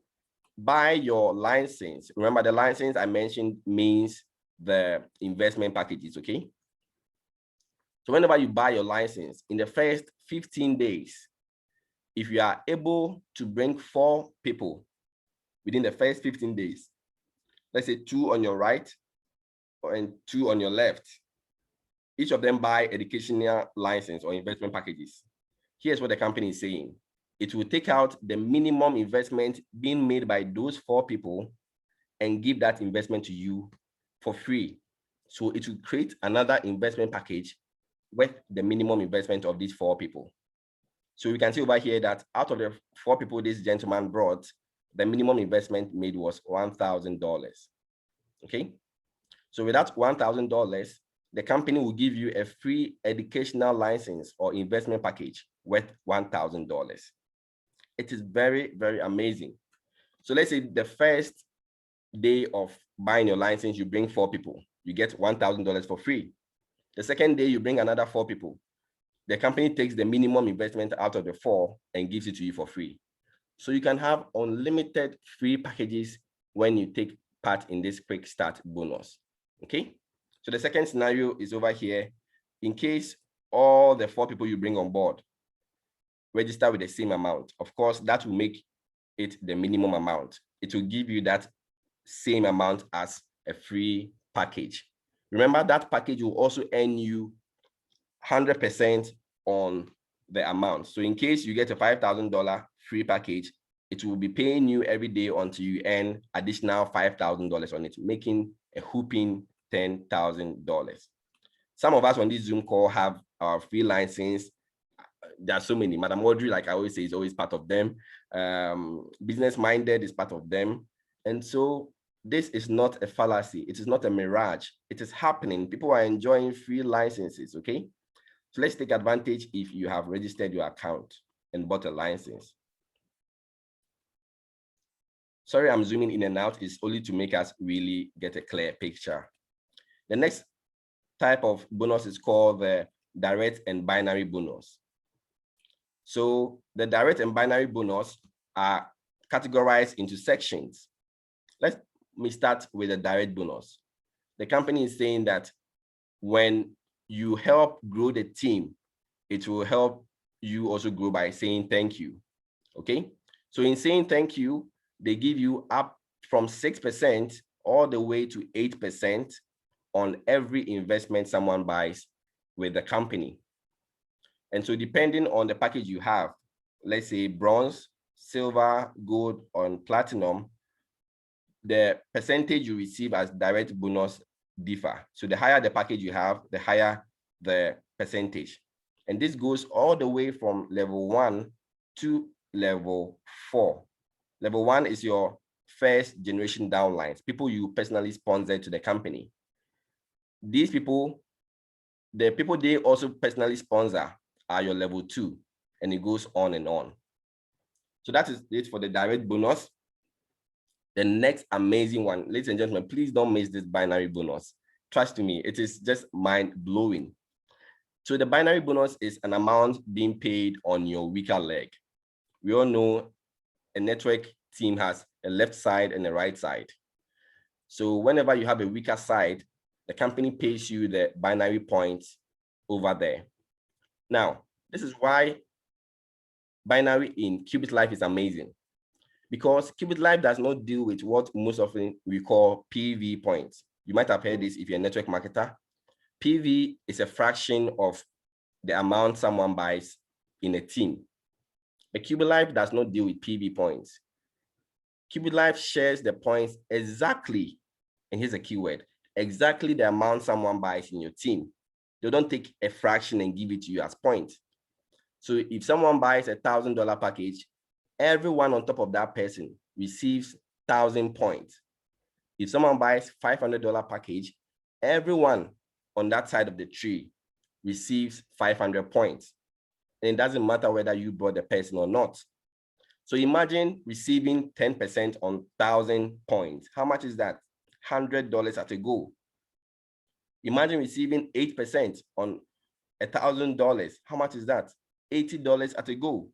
buy your license, remember the license I mentioned means the investment packages, okay? So whenever you buy your license, in the first 15 days, if you are able to bring 4 people within the first 15 days, let's say 2 on your right and 2 on your left, each of them buy educational license or investment packages. Here's what the company is saying. It will take out the minimum investment being made by those 4 people and give that investment to you for free. So it will create another investment package with the minimum investment of these 4 people. So you can see over here that out of the 4 people this gentleman brought, the minimum investment made was $1,000. Okay. So with that $1,000, the company will give you a free educational license or investment package worth $1,000. It is very, very amazing. So let's say the first day of buying your license, you bring 4 people, you get $1,000 for free. The second day, you bring another 4 people. The company takes the minimum investment out of the 4 and gives it to you for free. So you can have unlimited free packages when you take part in this quick start bonus, okay? So the second scenario is over here. In case all the 4 people you bring on board register with the same amount, of course, that will make it the minimum amount. It will give you that same amount as a free package. Remember, that package will also earn you 100% on the amount. So in case you get a $5,000 free package, it will be paying you every day until you earn additional $5,000 on it, making a whooping $10,000. Some of us on this Zoom call have our free license. There are so many. Madam Audrey, like I always say, is always part of them. Business Minded is part of them. And so this is not a fallacy. It is not a mirage. It is happening. People are enjoying free licenses, okay? So let's take advantage if you have registered your account and bought a license. Sorry, I'm zooming in and out. It's only to make us really get a clear picture. The next type of bonus is called the direct and binary bonus. So the direct and binary bonus are categorized into sections. Let me start with the direct bonus. The company is saying that when you help grow the team, it will help you also grow by saying thank you, okay? So in saying thank you, they give you up from 6% all the way to 8% on every investment someone buys with the company. And so depending on the package you have, let's say bronze, silver, gold, or platinum, the percentage you receive as direct bonus differ. So the higher the package you have, the higher the percentage. And this goes all the way from level 1 to level 4. Level 1 is your first generation downlines, people you personally sponsor to the company. These people, the people they also personally sponsor are your level 2, and it goes on and on. So that is it for the direct bonus. The next amazing one, ladies and gentlemen, please don't miss this binary bonus. Trust me, it is just mind-blowing. So the binary bonus is an amount being paid on your weaker leg. We all know a network team has a left side and a right side. So whenever you have a weaker side, the company pays you the binary points over there. Now, this is why binary in Qubitlife is amazing, because Qubitlife does not deal with what most often we call PV points. You might have heard this if you're a network marketer. PV is a fraction of the amount someone buys in a team. But Qubitlife does not deal with PV points. Qubitlife shares the points exactly, and here's a keyword, exactly the amount someone buys in your team. They don't take a fraction and give it to you as points. So if someone buys $1,000 package, everyone on top of that person receives 1,000 points. If someone buys $500 package, everyone on that side of the tree receives 500 points. And it doesn't matter whether you bought the person or not. So imagine receiving 10% on 1,000 points. How much is that? $100 at a go. Imagine receiving 8% on $1,000. How much is that? $80 at a go.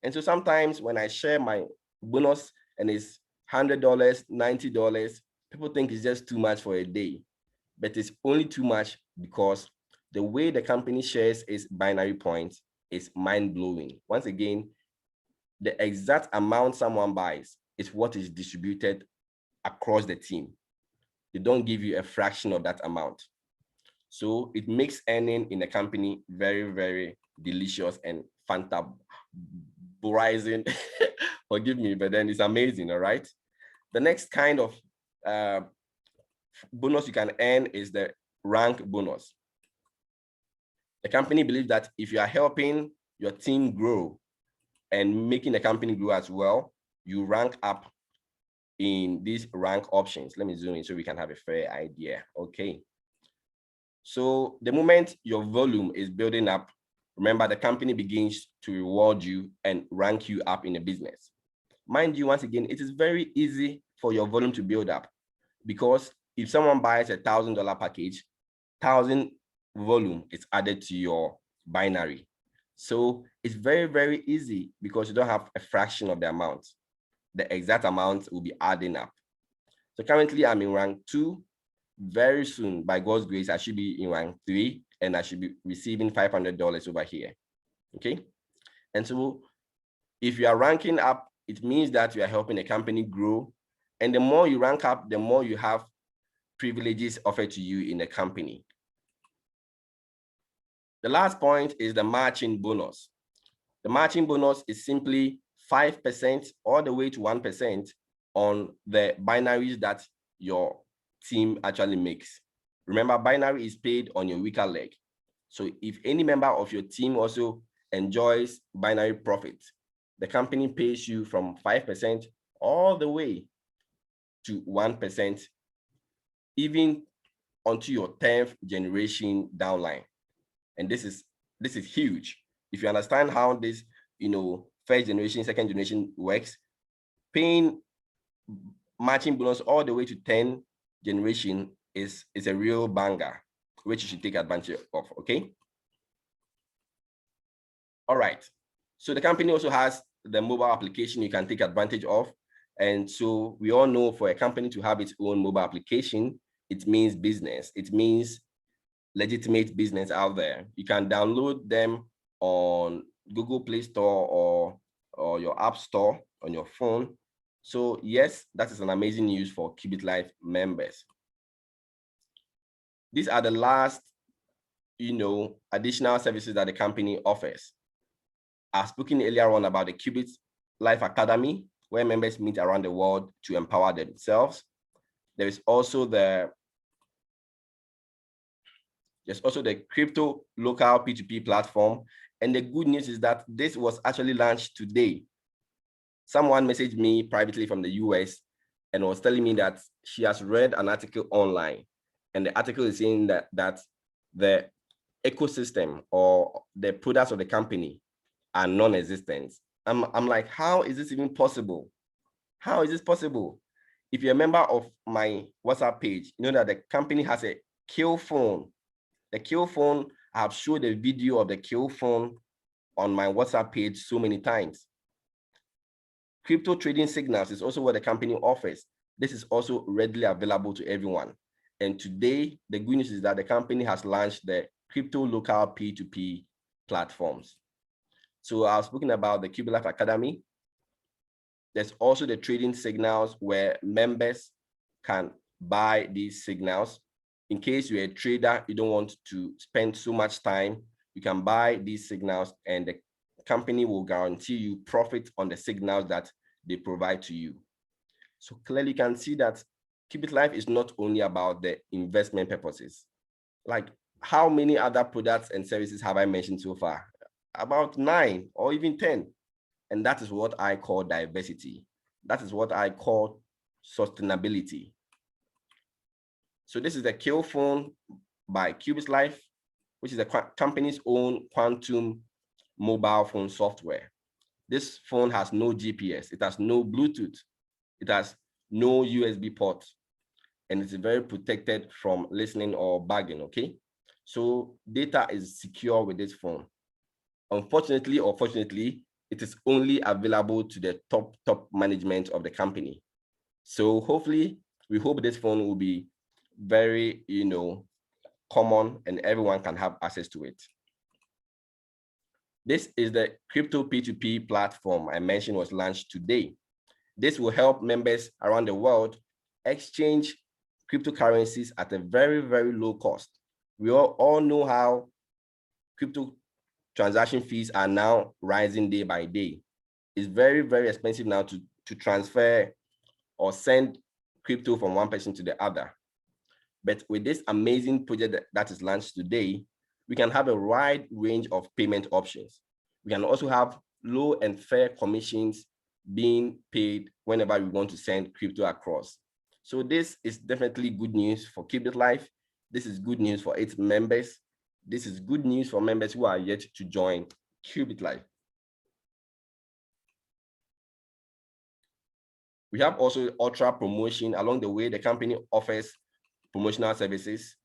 And so sometimes when I share my bonus and it's $100, $90, people think it's just too much for a day. But it's only too much because the way the company shares its binary points is mind-blowing. Once again, the exact amount someone buys is what is distributed across the team. They don't give you a fraction of that amount. So it makes earning in a company very, very delicious and fantasizing. Forgive me, but then it's amazing, all right? The next kind of bonus you can earn is the rank bonus. The company believes that if you are helping your team grow and making the company grow as well, you rank up in these rank options. Let me zoom in so we can have a fair idea. Okay. So the moment your volume is building up, remember the company begins to reward you and rank you up in the business. Mind you, once again, it is very easy for your volume to build up, because if someone buys $1,000 package, 1,000 volume is added to your binary. So it's very, very easy because you don't have a fraction of the amount. The exact amount will be adding up. So currently I'm in rank 2. Very soon, by God's grace, I should be in rank 3 and I should be receiving $500 over here. Okay. And so if you are ranking up, it means that you are helping a company grow. And the more you rank up, the more you have privileges offered to you in a company. The last point is the matching bonus. The matching bonus is simply 5% all the way to 1% on the binaries that your team actually makes. Remember, binary is paid on your weaker leg. So if any member of your team also enjoys binary profit, the company pays you from 5% all the way to 1%, even onto your 10th generation downline. And this is huge. If you understand how this, first generation, second generation works, paying matching bonus all the way to 10 generation is a real banger, which you should take advantage of, okay? All right. So the company also has the mobile application you can take advantage of. And so we all know for a company to have its own mobile application, it means business. It means legitimate business out there. You can download them on Google Play Store or your App Store on your phone. So yes, that is an amazing news for Qubitlife members. These are the last, additional services that the company offers. I've spoken earlier on about the Qubitlife Academy, where members meet around the world to empower themselves. There is also the crypto local P2P platform. And the good news is that this was actually launched today. Someone messaged me privately from the US and was telling me that she has read an article online, and the article is saying that the ecosystem or the products of the company are non-existent. I'm like, how is this even possible? How is this possible? If you're a member of my WhatsApp page, you know that the company has a kill phone. The kill phone, I have showed a video of the kill phone on my WhatsApp page so many times. Crypto trading signals is also what the company offers. This is also readily available to everyone. And today, the good news is that the company has launched the crypto local P2P platforms. So I was speaking about the Qubitlife Academy. There's also the trading signals where members can buy these signals. In case you're a trader, you don't want to spend so much time, you can buy these signals and the company will guarantee you profit on the signals that they provide to you. So clearly you can see that Qubitlife is not only about the investment purposes. Like, how many other products and services have I mentioned so far? About 9 or even 10. And that is what I call diversity. That is what I call sustainability. So this is the Kill Phone by Qubitlife, which is the company's own quantum mobile phone software. This phone has no GPS, it has no Bluetooth, it has no USB port, and it's very protected from listening or bugging, okay? So data is secure with this phone. Unfortunately or fortunately, it is only available to the top management of the company. So hopefully, we hope this phone will be very, common and everyone can have access to it. This is the crypto P2P platform I mentioned was launched today. This will help members around the world exchange cryptocurrencies at a very, very low cost. We all know how crypto transaction fees are now rising day by day. It's very, very expensive now to transfer or send crypto from one person to the other. But with this amazing project that is launched today, we can have a wide range of payment options. We can also have low and fair commissions being paid whenever we want to send crypto across. So this is definitely good news for Qubitlife. This is good news for its members. This is good news for members who are yet to join Qubitlife. We have also ultra promotion. Along the way, the company offers promotional services.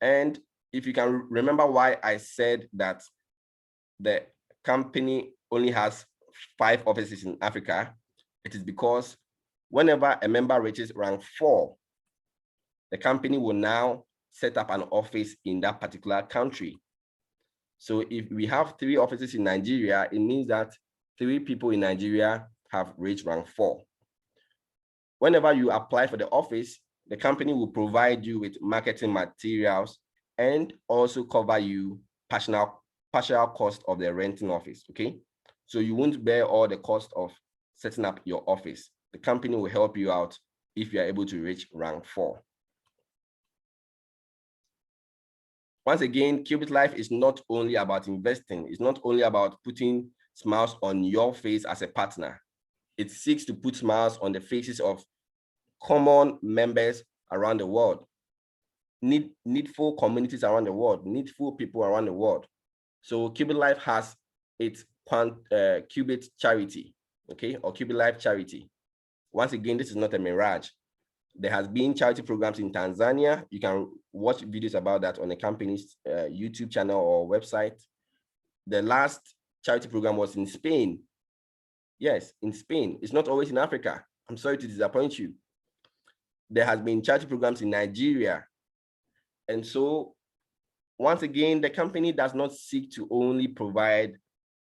And if you can remember why I said that the company only has 5 offices in Africa, it is because whenever a member reaches rank 4, the company will now set up an office in that particular country. So if we have 3 offices in Nigeria, it means that 3 people in Nigeria have reached rank 4. Whenever you apply for the office, the company will provide you with marketing materials and also cover you partial cost of the renting office, okay? So you won't bear all the cost of setting up your office. The company will help you out if you are able to reach rank 4. Once again, Qubitlife is not only about investing. It's not only about putting smiles on your face as a partner. It seeks to put smiles on the faces of common members around the world, needful communities around the world, needful people around the world. So Qubitlife has its Qubit charity, okay, or Qubitlife charity. Once again, this is not a mirage. There has been charity programs in Tanzania. You can watch videos about that on the company's YouTube channel or website. The last charity program was in Spain. Yes, in Spain. It's not always in Africa. I'm sorry to disappoint you. There has been charity programs in Nigeria. And so, once again, the company does not seek to only provide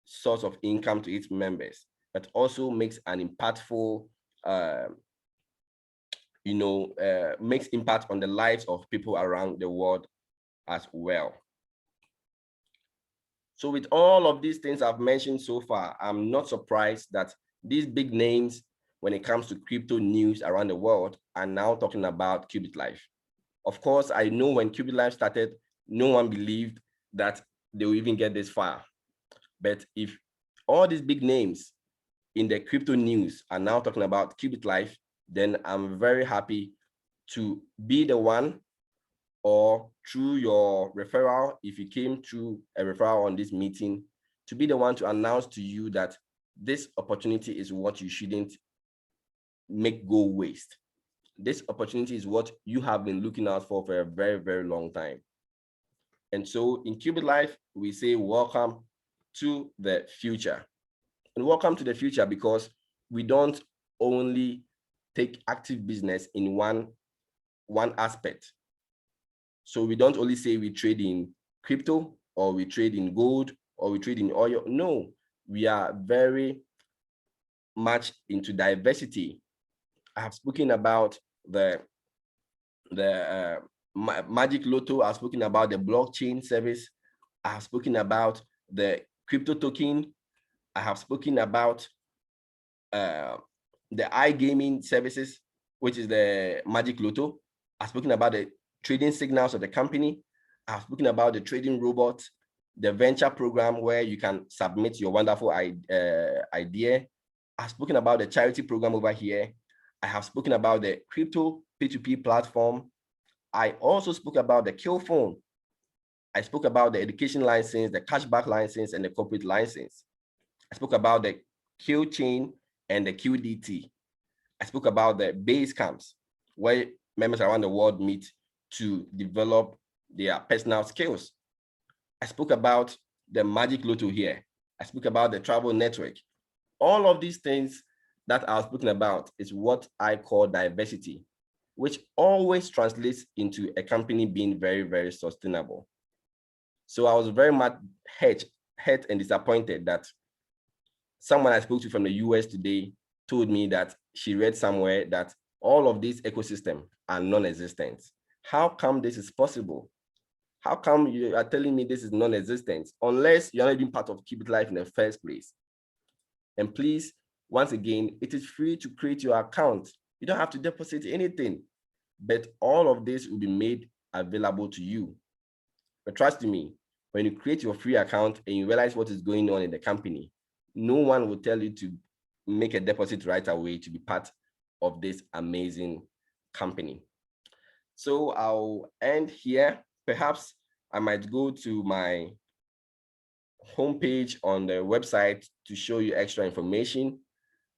source of income to its members, but also makes an impactful, makes impact on the lives of people around the world as well. So with all of these things I've mentioned so far, I'm not surprised that these big names, when it comes to crypto news around the world, are now talking about Qubitlife. Of course, I know when Qubitlife started, no one believed that they will even get this far. But if all these big names in the crypto news are now talking about Qubitlife, then I'm very happy to be the one, or through your referral, if you came through a referral on this meeting, to be the one to announce to you that this opportunity is what you shouldn't make go waste. This opportunity is what you have been looking out for a very, very long time. And so in Qubitlife, we say welcome to the future. And welcome to the future because we don't only take active business in one aspect. So we don't only say we trade in crypto, or we trade in gold, or we trade in oil. No, we are very much into diversity. I have spoken about the Magic Lotto. I've spoken about the blockchain service. I have spoken about the crypto token. I have spoken about the iGaming services, which is the Magic Lotto. I've spoken about the trading signals of the company. I've spoken about the trading robot, the venture program where you can submit your wonderful idea. I've spoken about the charity program over here. I have spoken about the crypto P2P platform. I also spoke about the Kill phone. I spoke about the education license, the cashback license, and the corporate license. I spoke about the Kill chain and the QDT. I spoke about the base camps where members around the world meet to develop their personal skills. I spoke about the Magic Lotto here. I spoke about the travel network. All of these things that I was speaking about is what I call diversity, which always translates into a company being very, very sustainable. So I was very much hurt and disappointed that someone I spoke to from the US today told me that she read somewhere that all of these ecosystems are non-existent. How come this is possible? How come you are telling me this is non-existent unless you're not even part of Qubitlife in the first place? And please, once again, it is free to create your account. You don't have to deposit anything, but all of this will be made available to you. But trust me, when you create your free account and you realize what is going on in the company, no one will tell you to make a deposit right away to be part of this amazing company. So I'll end here. Perhaps I might go to my homepage on the website to show you extra information.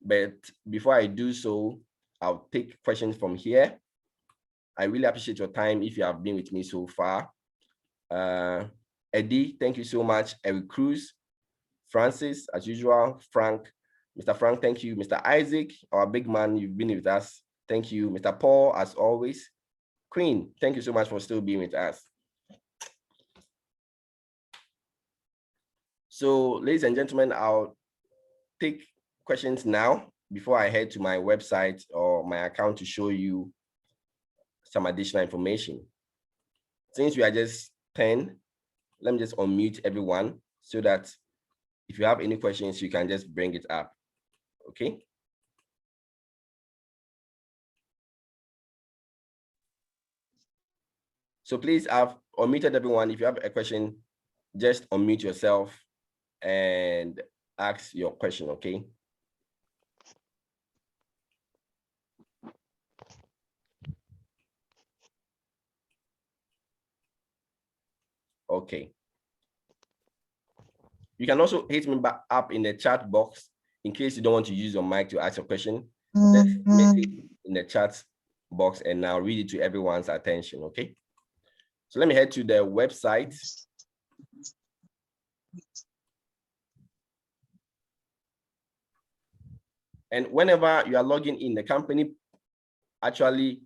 But before I do so, I'll take questions from here. I really appreciate your time if you have been with me so far. Eddie, thank you so much. Eric Cruz, Francis, as usual, Frank, Mr. Frank, thank you. Mr. Isaac, our big man, you've been with us. Thank you. Mr. Paul, as always. Queen, thank you so much for still being with us. So, ladies and gentlemen, I'll take questions now before I head to my website or my account to show you some additional information. Since we are just 10, let me just unmute everyone so that if you have any questions, you can just bring it up, okay? So please, I've unmuted everyone. If you have a question, just unmute yourself and ask your question, okay? Okay. You can also hit me back up in the chat box in case you don't want to use your mic to ask a question. Just message in the chat box and I'll read it to everyone's attention, okay? So let me head to the website. And whenever you are logging in, the company actually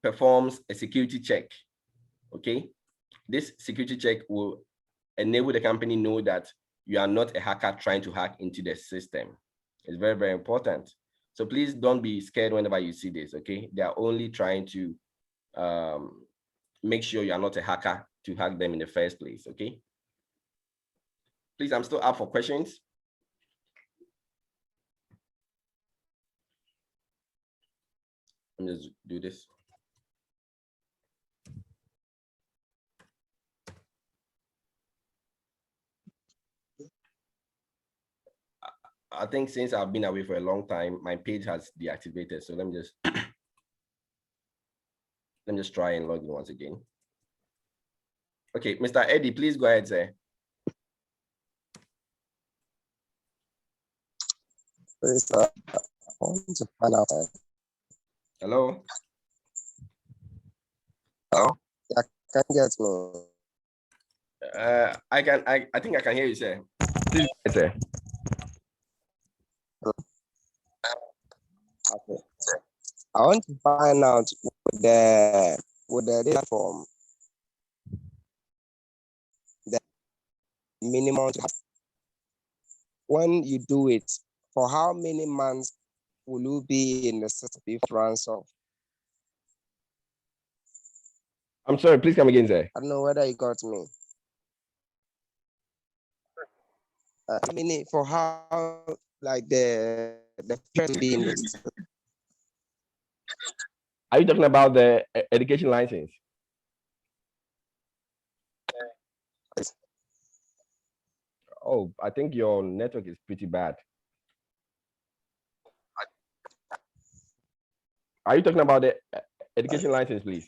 performs a security check, okay? This security check will enable the company know that you are not a hacker trying to hack into the system. It's very, very important. So please don't be scared whenever you see this, okay? They are only trying to make sure you are not a hacker to hack them in the first place, okay? Please, I'm still up for questions. Let me just do this. I think since I've been away for a long time, my page has deactivated. So let me just try and log in once again. Okay, Mr. Eddie, please go ahead, sir. Please, I want to find out. Hello. Oh, I can get me. I think I can hear you, sir. Please go ahead, sir. Okay. I want to find out with the data form, the minimum to have. When you do it, for how many months will you be in the system if it runs off? I'm sorry, please come again, sir. I don't know whether you got me. For how like the period be in the system. Are you talking about the education license? Oh, I think your network is pretty bad. Are you talking about the education license, please?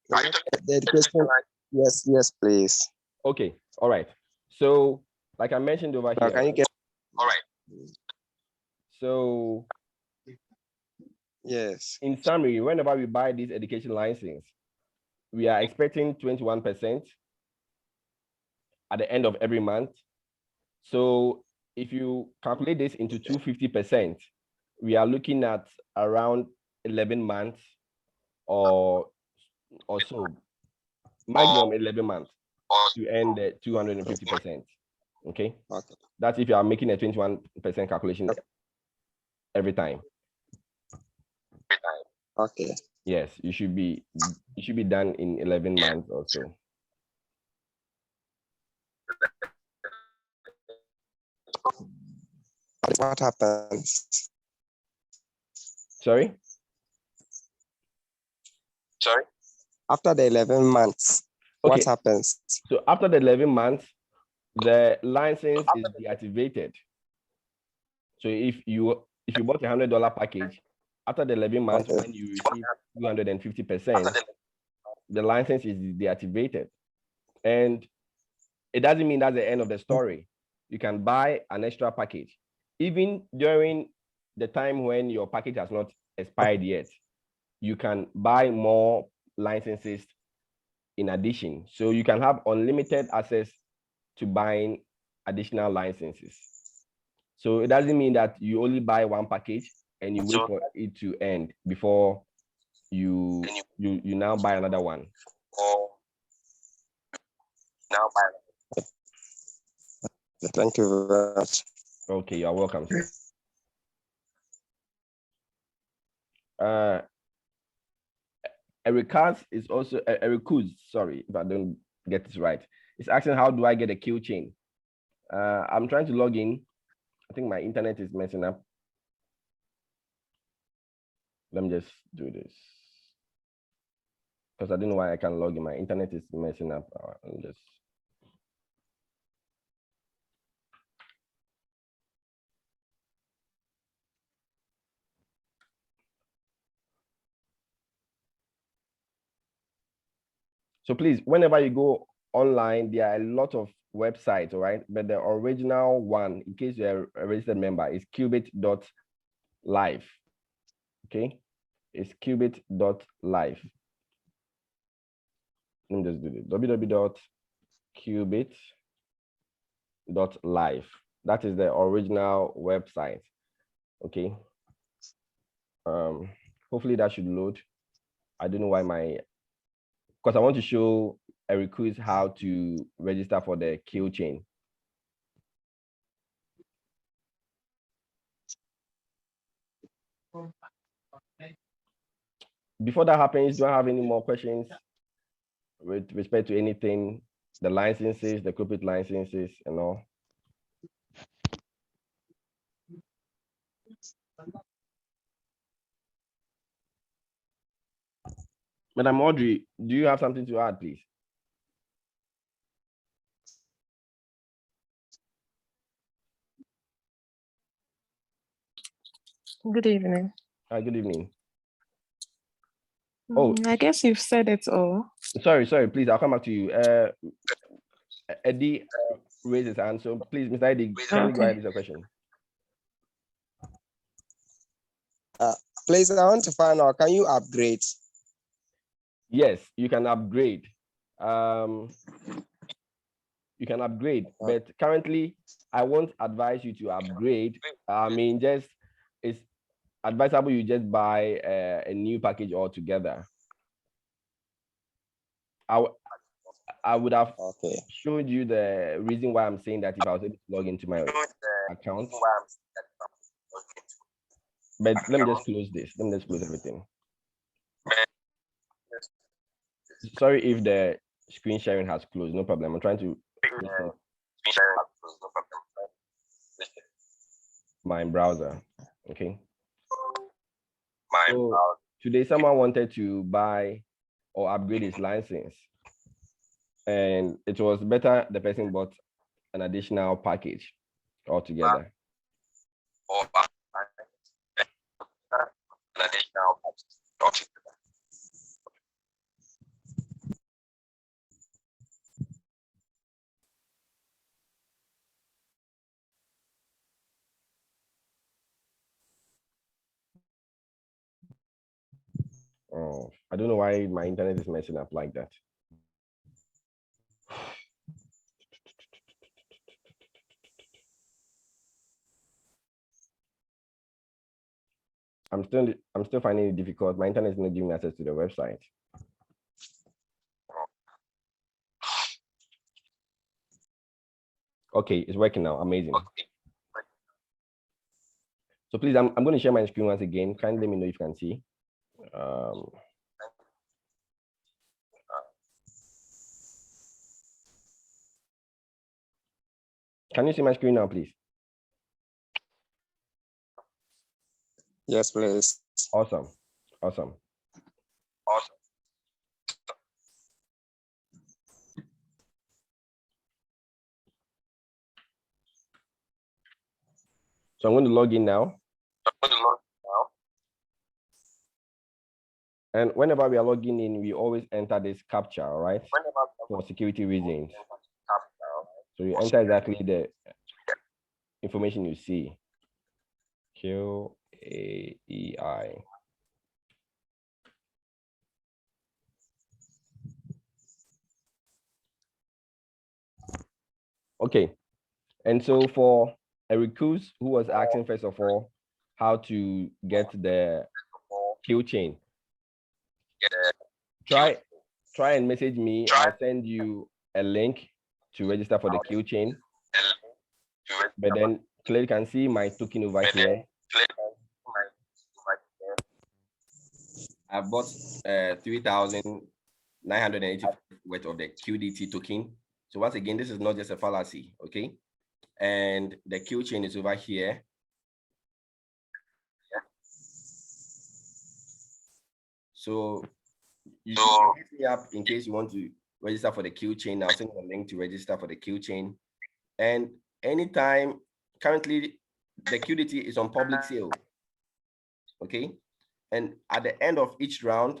The education, yes, please. Okay, all right. So, like I mentioned over Now, here. can you get? All right. So, yes. In summary, whenever we buy this education license, we are expecting 21% at the end of every month. So, if you calculate this into 250%, we are looking at around 11 months or so, maximum 11 months to end the 250%. Okay? Okay. That's if you are making a 21% calculation every time. Okay. Yes, you should be done in 11 months or so. What happens? Sorry? After the 11 months, Okay. what happens? So after the 11 months, the license is deactivated. So if you bought $100 package, after the 11 months, when you receive 250%, the license is deactivated. And it doesn't mean that's the end of the story. You can buy an extra package. Even during the time when your package has not expired yet, you can buy more licenses in addition. So you can have unlimited access to buying additional licenses. So it doesn't mean that you only buy one package and you wait for it to end before you now buy another one. Thank you very much. Okay, you're welcome, sir. Ericaz is also Ericuz, sorry if I don't get this right. It's asking, how do I get a kill chain? I'm trying to log in. I think my internet is messing up. Let me just do this. Because I don't know why I can't log in. My internet is messing up. I'm just. So please, whenever you go online, there are a lot of websites, all right? But the original one, in case you're a registered member, is Qubit.life. Okay? It's Qubit.life. Let me just do this. www.qubit.life. That is the original website. Okay. Hopefully that should load. I don't know why because I want to show Eric Cruz how to register for the kill chain. Before that happens, do I have any more questions with respect to anything, the licenses, the corporate licenses and all? Madam Audrey, do you have something to add, please? Good evening. Hi, good evening. Oh, I guess you've said it all. sorry, please, I'll come back to you. Eddie raised his hand, so please, Mr. Eddie, kindly go ahead with your question. Please, I want to find out, can you upgrade? Yes, you can upgrade. You can upgrade, but currently, I won't advise you to upgrade. I mean, it's advisable you just buy a new package altogether. I would have showed you the reason why I'm saying that if I was able to log into my account. But let me just close this. Let me just close everything. Sorry if the screen sharing has closed. No problem. I'm trying to my browser. Okay. So today someone wanted to buy or upgrade his license, and it was better the person bought an additional package altogether. Oh, I don't know why my internet is messing up like that. I'm still finding it difficult. My internet is not giving access to the website. Okay, it's working now. Amazing. So please, I'm going to share my screen once again. Kindly let me know if you can see. Can you see my screen now, please? Yes, please. Awesome. So I'm going to log in now. And whenever we are logging in, we always enter this captcha, all right? For security reasons. So you enter exactly the information you see. QAEI. Okay. And so for Eric Cruz, who was asking first of all how to get the kill chain, try and message me. I'll send you a link to register for the kill chain. But then clearly can see my token over here. I bought 3,980 worth of the QDT token. So once again, this is not just a fallacy, okay? And the Q chain is over here. So you can hit me up in case you want to register for the Q chain. I'll send you a link to register for the Q chain. And anytime, currently the QDT is on public sale, okay? And at the end of each round,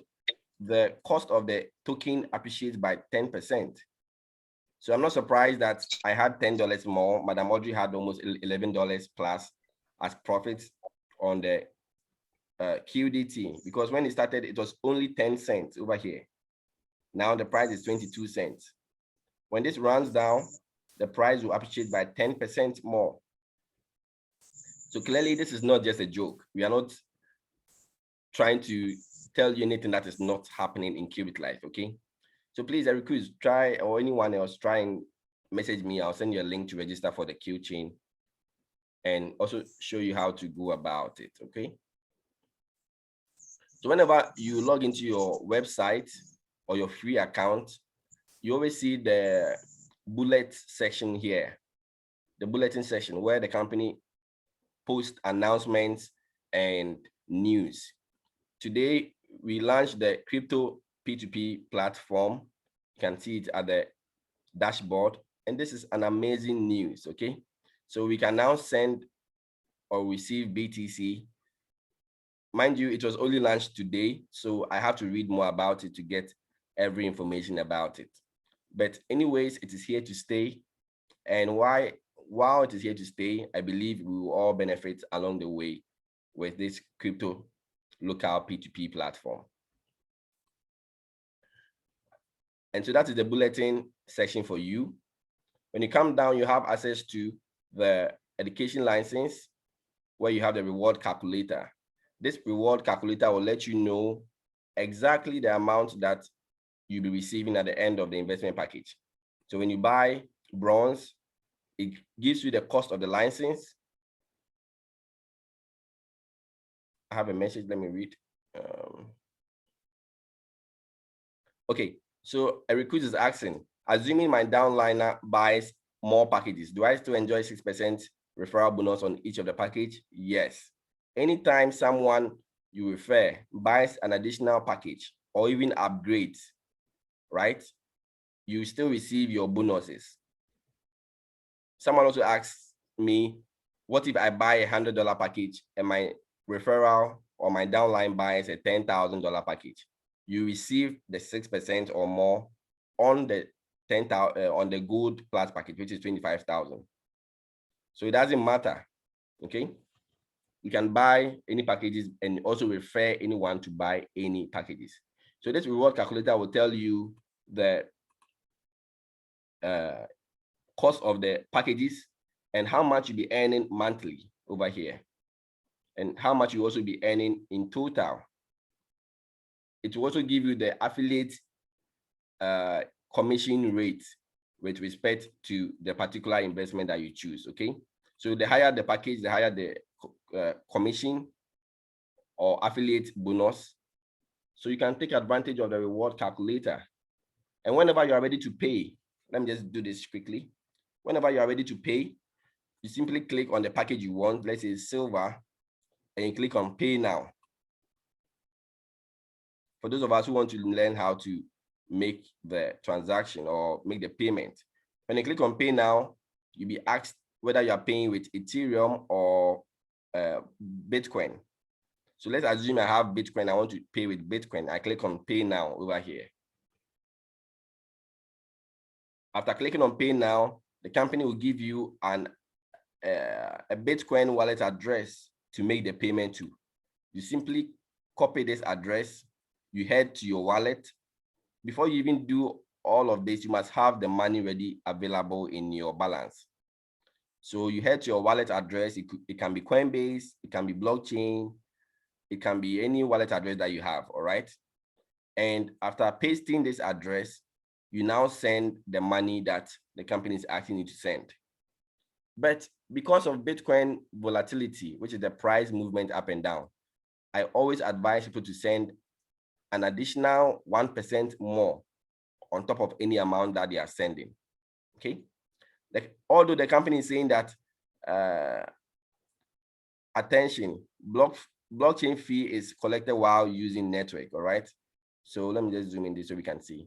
the cost of the token appreciates by 10%. So I'm not surprised that I had $10 more. Madam Audrey had almost $11 plus as profits on the QDT, because when it started, it was only 10 cents over here. Now the price is 22 cents. When this runs down, the price will appreciate by 10% more. So clearly, this is not just a joke. We are not trying to tell you anything that is not happening in Qubitlife, okay? So please, Eric Cruz, try, or anyone else, try and message me. I'll send you a link to register for the Q chain and also show you how to go about it, okay? So whenever you log into your website or your free account, you always see the bullet section here, the bulletin section where the company posts announcements and news. Today, we launched the crypto P2P platform. You can see it at the dashboard. And this is an amazing news, okay? So we can now send or receive BTC mind you, it was only launched today, so I have to read more about it to get every information about it. But anyways, it is here to stay. And while it is here to stay, I believe we will all benefit along the way with this crypto local P2P platform. And so that is the bulletin section for you. When you come down, you have access to the education license, where you have the reward calculator. This reward calculator will let you know exactly the amount that you'll be receiving at the end of the investment package. So when you buy bronze, it gives you the cost of the license. I have a message, let me read. Okay, so a recruit is asking, assuming my downliner buys more packages, do I still enjoy 6% referral bonus on each of the package? Yes. Anytime someone you refer buys an additional package or even upgrades, right, you still receive your bonuses. Someone also asks me, what if I buy $100 package and my referral or my downline buys a $10,000 package? You receive the 6% or more on the 10,000 on the gold plus package, which is 25,000. So it doesn't matter, okay? You can buy any packages and also refer anyone to buy any packages. So this reward calculator will tell you the cost of the packages and how much you'll be earning monthly over here, and how much you also be earning in total. It will also give you the affiliate commission rate with respect to the particular investment that you choose, okay? So the higher the package, the higher the commission or affiliate bonus. So you can take advantage of the reward calculator. And whenever you are ready to pay, let me just do this quickly. Whenever you are ready to pay, you simply click on the package you want, let's say silver, and you click on pay now. For those of us who want to learn how to make the transaction or make the payment, when you click on pay now, you'll be asked whether you are paying with Ethereum or Bitcoin. So let's assume I have Bitcoin, I want to pay with Bitcoin. I click on pay now over here. After clicking on pay now, the company will give you a Bitcoin wallet address to make the payment to. You simply copy this address, you head to your wallet. Before you even do all of this, you must have the money ready available in your balance. So you head to your wallet address. It can be Coinbase, it can be blockchain, it can be any wallet address that you have, all right? And after pasting this address, you now send the money that the company is asking you to send. But because of Bitcoin volatility, which is the price movement up and down, I always advise people to send an additional 1% more on top of any amount that they are sending, okay? Although the company is saying that, attention, blockchain fee is collected while using network, all right? So let me just zoom in this so we can see.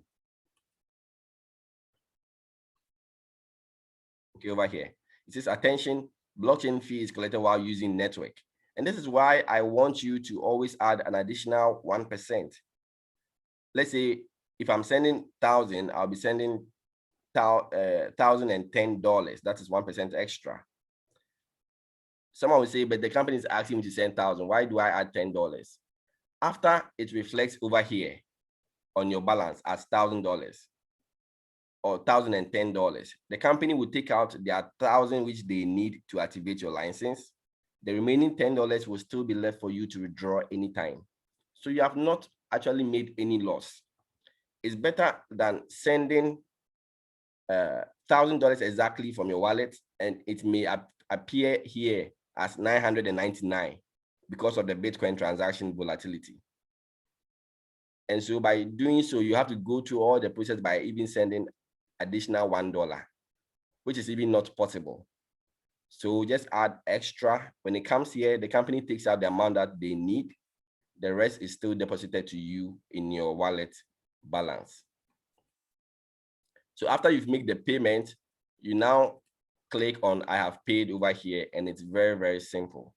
Okay, over here, it says, attention, blockchain fee is collected while using network. And this is why I want you to always add an additional 1%. Let's say if I'm sending 1,000, I'll be sending $1,010. That is 1% extra. Someone will say, but the company is asking me to send 1,000. Why do I add $10? After it reflects over here on your balance as $1,000 or $1,010, the company will take out their 1,000 which they need to activate your license. The remaining $10 will still be left for you to withdraw anytime. So you have not actually made any loss. It's better than sending $1,000 exactly from your wallet, and it may appear here as 999 because of the Bitcoin transaction volatility. And so by doing so, you have to go through all the process by even sending additional $1, which is even not possible. So just add extra. When it comes here, the company takes out the amount that they need. The rest is still deposited to you in your wallet balance. So after you've made the payment, you now click on I have paid over here, and it's very, very simple.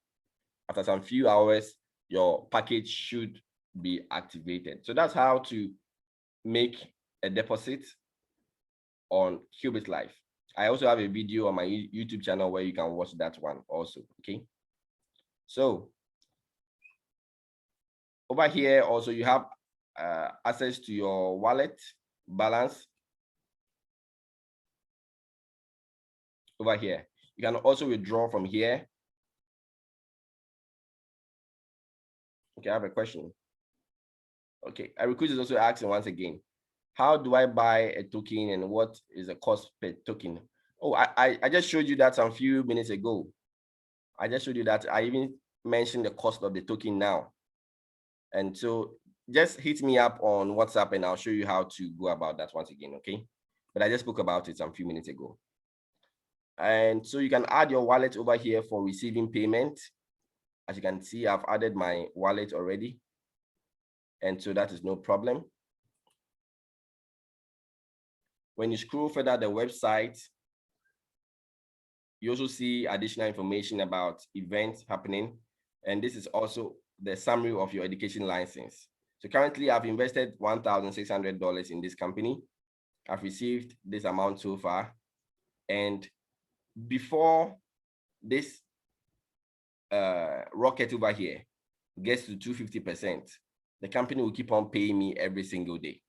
After some few hours, your package should be activated. So that's how to make a deposit on Qubitlife. I also have a video on my YouTube channel where you can watch that one also, okay? So over here also you have access to your wallet balance over here. You can also withdraw from here. Okay, I have a question. Okay, a recruit is also asking once again, how do I buy a token and what is the cost per token? Oh, I just showed you that some few minutes ago. I just showed you that. I even mentioned the cost of the token now. And so just hit me up on WhatsApp and I'll show you how to go about that once again, okay? But I just spoke about it some few minutes ago. And so you can add your wallet over here for receiving payment. As you can see, I've added my wallet already. And so that is no problem. When you scroll further the website, you also see additional information about events happening. And this is also the summary of your education license. So currently I've invested $1,600 in this company. I've received this amount so far. And before this rocket over here gets to 250%, the company will keep on paying me every single day.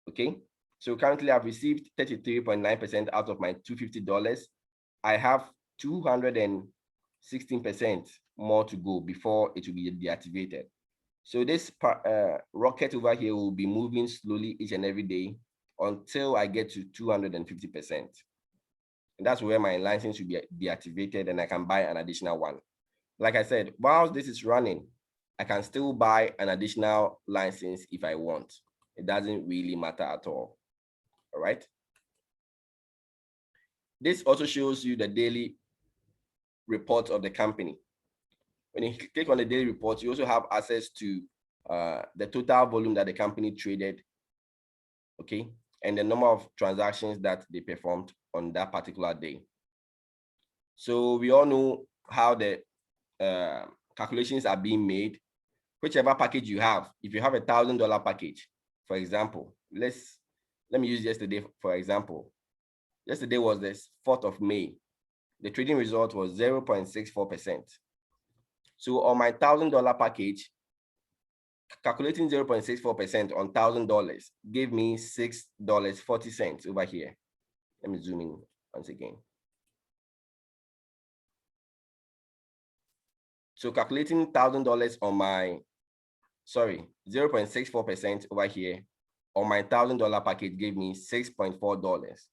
Okay, so currently I've received 33.9% out of my $250. I have 216% more to go before it will be deactivated. So this rocket over here will be moving slowly each and every day until I get to 250%. And that's where my license will be deactivated and I can buy an additional one. Like I said, while this is running, I can still buy an additional license if I want. It doesn't really matter at all. All right. This also shows you the daily report of the company. When you click on the daily report, you also have access to the total volume that the company traded, okay, and the number of transactions that they performed on that particular day. So we all know how the calculations are being made. Whichever package you have, if you have $1,000 package, for example, let me use yesterday for example. Yesterday was the 4th of May. The trading result was 0.64%. So on my $1,000 package, calculating 0.64% on $1,000 gave me $6.40 over here. Let me zoom in once again. So calculating $1,000 on my, 0.64% over here on my $1,000 package gave me $6.4.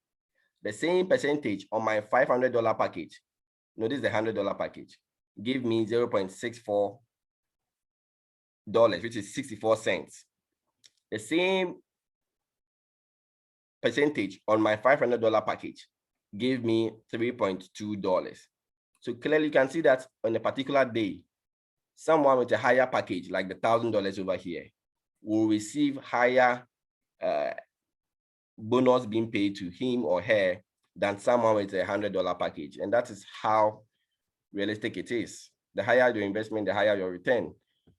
The same percentage on my $500 package, this is the $100 package, gave me $0.64, which is 64 cents. The same percentage on my $500 package gave me $3.2. So clearly you can see that on a particular day, someone with a higher package, like the $1,000 over here, will receive higher bonus being paid to him or her than someone with a $100 package. And that is how realistic it is. The higher your investment, the higher your return.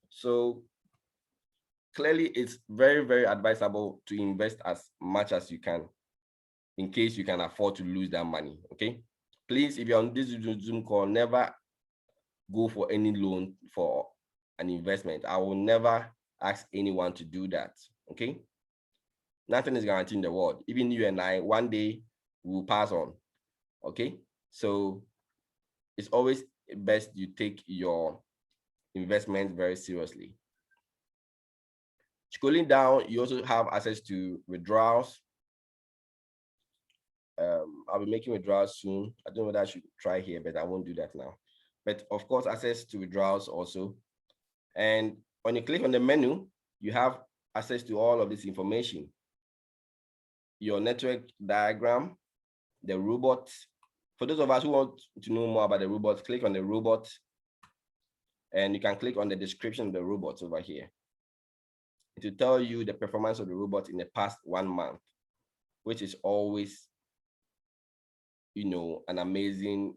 So clearly it's very, very advisable to invest as much as you can in case you can afford to lose that money, okay? Please, if you're on this Zoom call, never go for any loan for an investment. I will never ask anyone to do that, okay? Nothing is guaranteed in the world. Even you and I, one day will pass on, okay? So it's always best you take your investment very seriously. Scrolling down, you also have access to withdrawals. I'll be making withdrawals soon. I don't know whether I should try here, but I won't do that now. But of course, access to withdrawals also. And when you click on the menu, you have access to all of this information. Your network diagram, the robot. For those of us who want to know more about the robot, click on the robot and you can click on the description of the robots over here. It will tell you the performance of the robot in the past 1 month, which is always, an amazing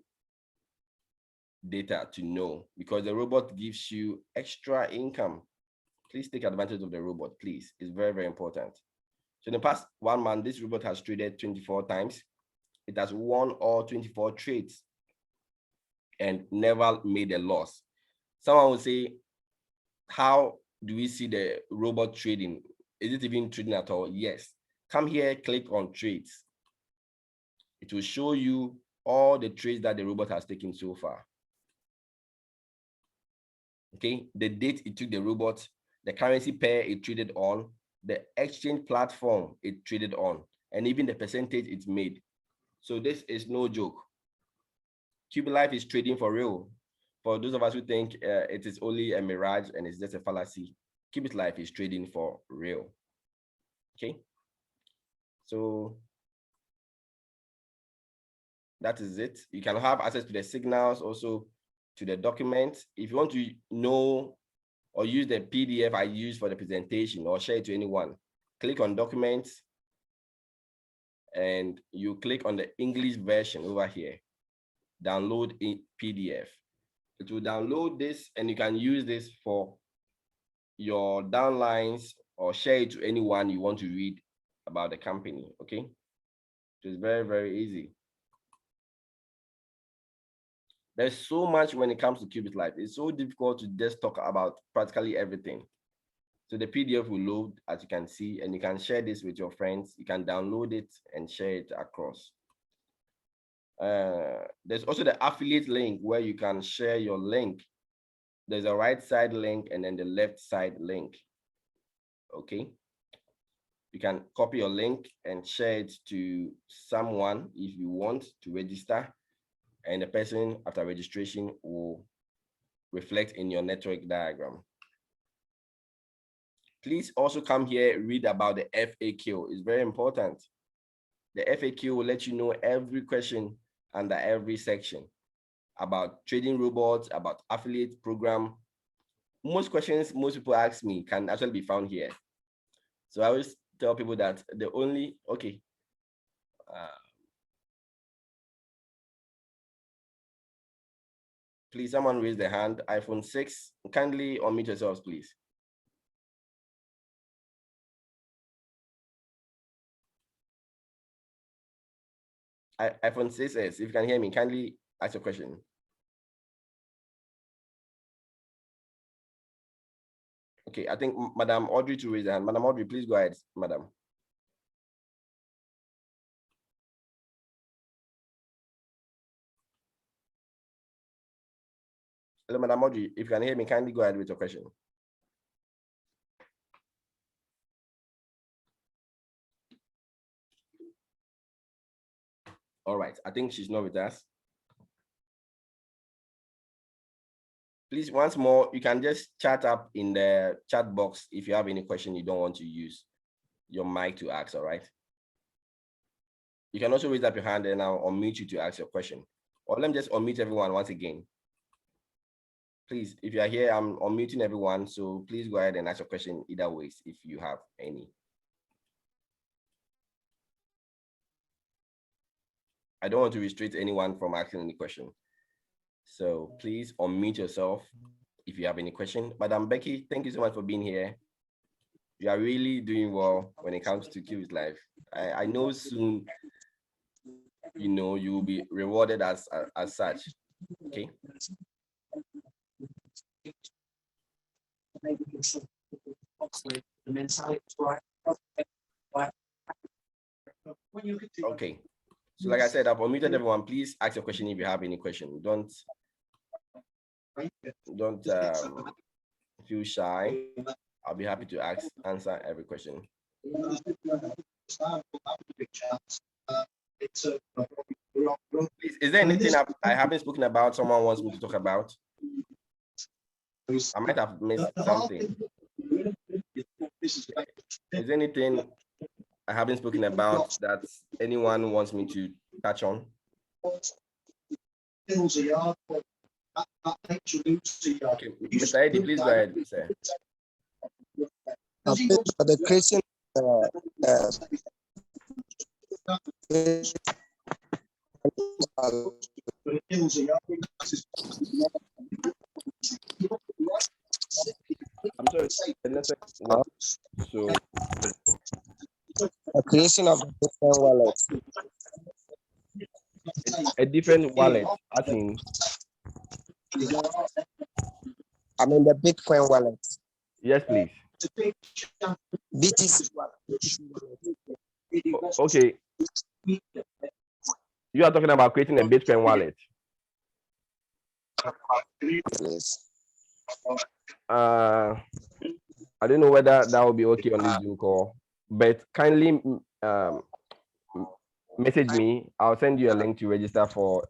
data to know, because the robot gives you extra income. Please take advantage of the robot, please. It's very, very important. So in the past 1 month, this robot has traded 24 times. It has won all 24 trades and never made a loss. Someone will say, how do we see the robot trading? Is it even trading at all? Yes. Come here, click on trades. It will show you all the trades that the robot has taken so far. Okay, the date it took the robot, the currency pair it traded on, the exchange platform it traded on, and even the percentage it made. So this is no joke. Qubitlife is trading for real. For those of us who think it is only a mirage and it's just a fallacy, Qubitlife is trading for real. Okay, so that is it. You can have access to the signals, also to the documents. If you want to know or use the PDF I use for the presentation or share it to anyone, click on documents and you click on the English version over here, download in PDF. It will download this and you can use this for your downlines or share it to anyone you want to read about the company, okay? It's very, very easy. There's so much when it comes to Qubitlife. It's so difficult to just talk about practically everything. So the PDF will load, as you can see, and you can share this with your friends. You can download it and share it across. There's also the affiliate link where you can share your link. There's a right side link and then the left side link. Okay. You can copy your link and share it to someone if you want to register, and the person after registration will reflect in your network diagram. Please also come here, read about the FAQ. It's very important. The FAQ will let you know every question under every section about trading robots, about affiliate program. Most questions most people ask me can actually be found here. So I always tell people that the only, okay. Please, someone raise their hand. iPhone 6, kindly unmute yourselves, please. iPhone 6s, if you can hear me, kindly ask your question. Okay, I think Madam Audrey to raise her hand. Madam Audrey, please go ahead, Madam. Hello, Madam Audrey, if you can hear me, kindly go ahead with your question. All right, I think she's not with us. Please, once more, you can just chat up in the chat box if you have any question you don't want to use your mic to ask, all right? You can also raise up your hand and I'll unmute you to ask your question. Or let me just unmute everyone once again. Please, if you are here, I'm unmuting everyone, so please go ahead and ask your question either ways if you have any. I don't want to restrict anyone from asking any question. So please unmute yourself if you have any question. Madam Becky, thank you so much for being here. You are really doing well when it comes to Qubitlife. I know soon, you know, you will be rewarded as such. Okay. Okay. So like I said, I've unmuted everyone. Please ask your question if you have any question. Don't feel shy. I'll be happy to answer every question. Please, is there anything I haven't spoken about someone wants me to talk about? I might have missed something. Is there anything I haven't spoken about that anyone wants me to touch on? Okay, Mr. Eddie, please go ahead, sir. The Christian I'm sorry, the network was so The creation of a different wallet. a different wallet, as in I mean the Bitcoin wallet. yes, please. BTC Okay, you are talking about creating a Bitcoin wallet. please. I don't know whether that will be okay on this Zoom call, but kindly message me. I'll send you a link to register for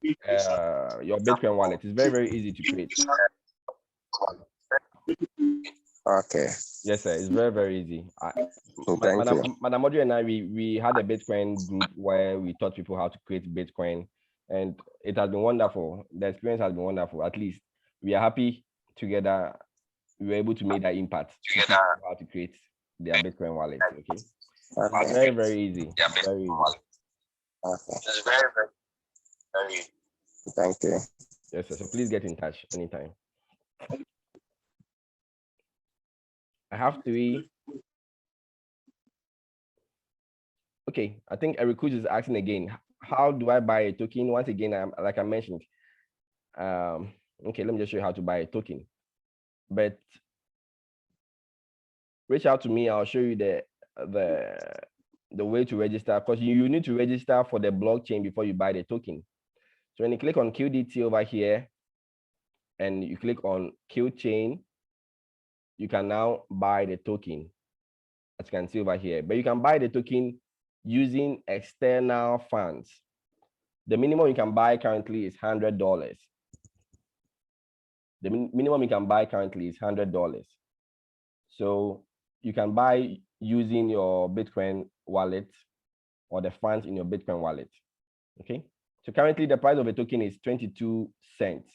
your Bitcoin wallet. It's very, very easy to create. Okay. Yes, sir. It's very, very easy. Thank you. Madam Audrey and I, we had a Bitcoin group where we taught people how to create Bitcoin, and it has been wonderful. The experience has been wonderful. At least we are happy together. We were able to make that impact to teach people how to create their Bitcoin wallet. Okay. Okay. Very, very easy. Very easy. Okay. It's very, very easy. Thank you. Yes, sir. So please get in touch anytime. I have 3. Okay, I think a recruit is asking again. How do I buy a token? Once again, like I mentioned. Okay, let me just show you how to buy a token. But reach out to me. I'll show you the way to register, because you need to register for the blockchain before you buy the token. So when you click on QDT over here and you click on Q chain, you can now buy the token, as you can see over here. But you can buy the token using external funds. The minimum you can buy currently is $100. The minimum you can buy currently is $100. So you can buy using your Bitcoin wallet or the funds in your Bitcoin wallet. Okay. So currently the price of a token is 22 cents.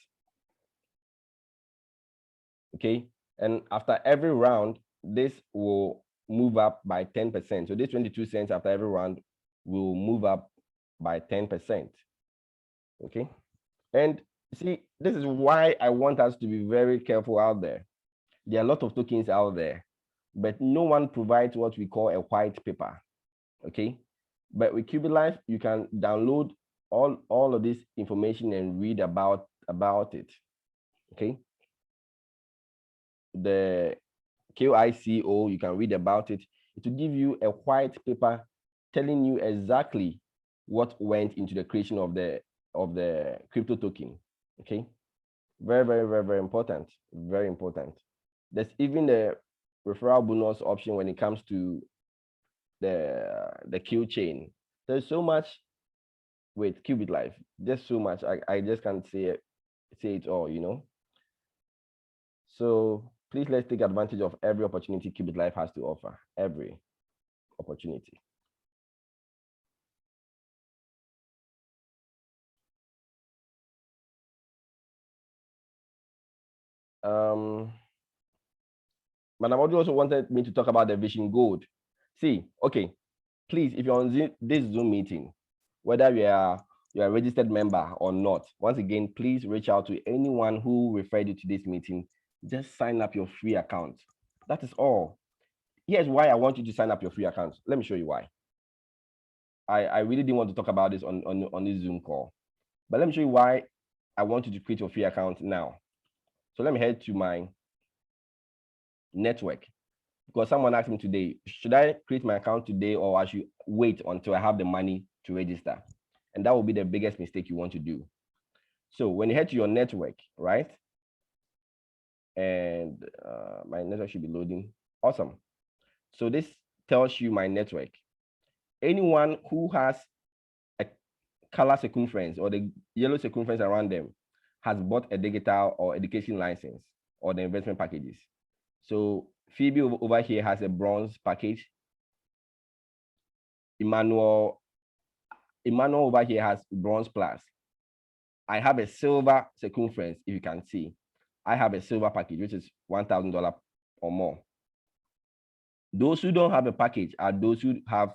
Okay. And after every round, this will move up by 10%. So this 22 cents after every round will move up by 10%. Okay. And see, this is why I want us to be very careful out there. There are a lot of tokens out there, but no one provides what we call a white paper. Okay. But with Qubitlife, you can download all of this information and read about it. Okay. The KICO, you can read about it. It will give you a white paper telling you exactly what went into the creation of the crypto token. Okay. Very, very, very, very important. Very important. There's even the referral bonus option when it comes to the Q chain. There's so much with Qubitlife. Just so much. I just can't say it all, you know. So please, let's take advantage of every opportunity Qubitlife has to offer. Every opportunity. Madam Audrey also wanted me to talk about the Vision Gold. See, okay, please, if you're on this Zoom meeting, whether you're a registered member or not, once again, please reach out to anyone who referred you to this meeting. Just sign up your free account. That is all. Here's why I want you to sign up your free account. Let me show you why. I really didn't want to talk about this on this Zoom call, but let me show you why I want you to create your free account now. So let me head to my network, because someone asked me today, should I create my account today or I should wait until I have the money to register? And that will be the biggest mistake you want to do. So when you head to your network, right? And my network should be loading. Awesome. So this tells you my network. Anyone who has a color circumference or the yellow circumference around them has bought a digital or education license or the investment packages. So Phoebe over here has a bronze package. Emmanuel over here has bronze plus. I have a silver circumference, if you can see. I have a silver package, which is $1,000 or more. Those who don't have a package are those who have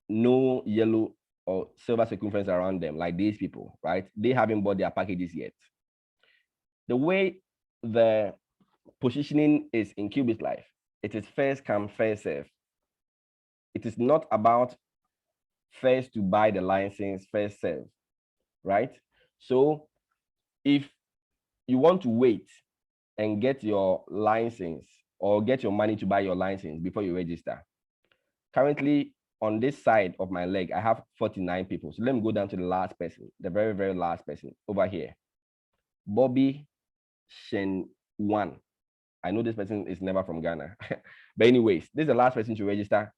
no yellow or silver circumference around them, like these people, right? They haven't bought their packages yet. The way the positioning is in Qubitlife, it is first come, first serve. It is not about first to buy the license, first serve, right? So if you want to wait and get your license or get your money to buy your license before you register, currently on this side of my leg, I have 49 people. So let me go down to the last person, the very, very last person over here. Bobby Shen One. I know this person is never from Ghana. But anyways, this is the last person to register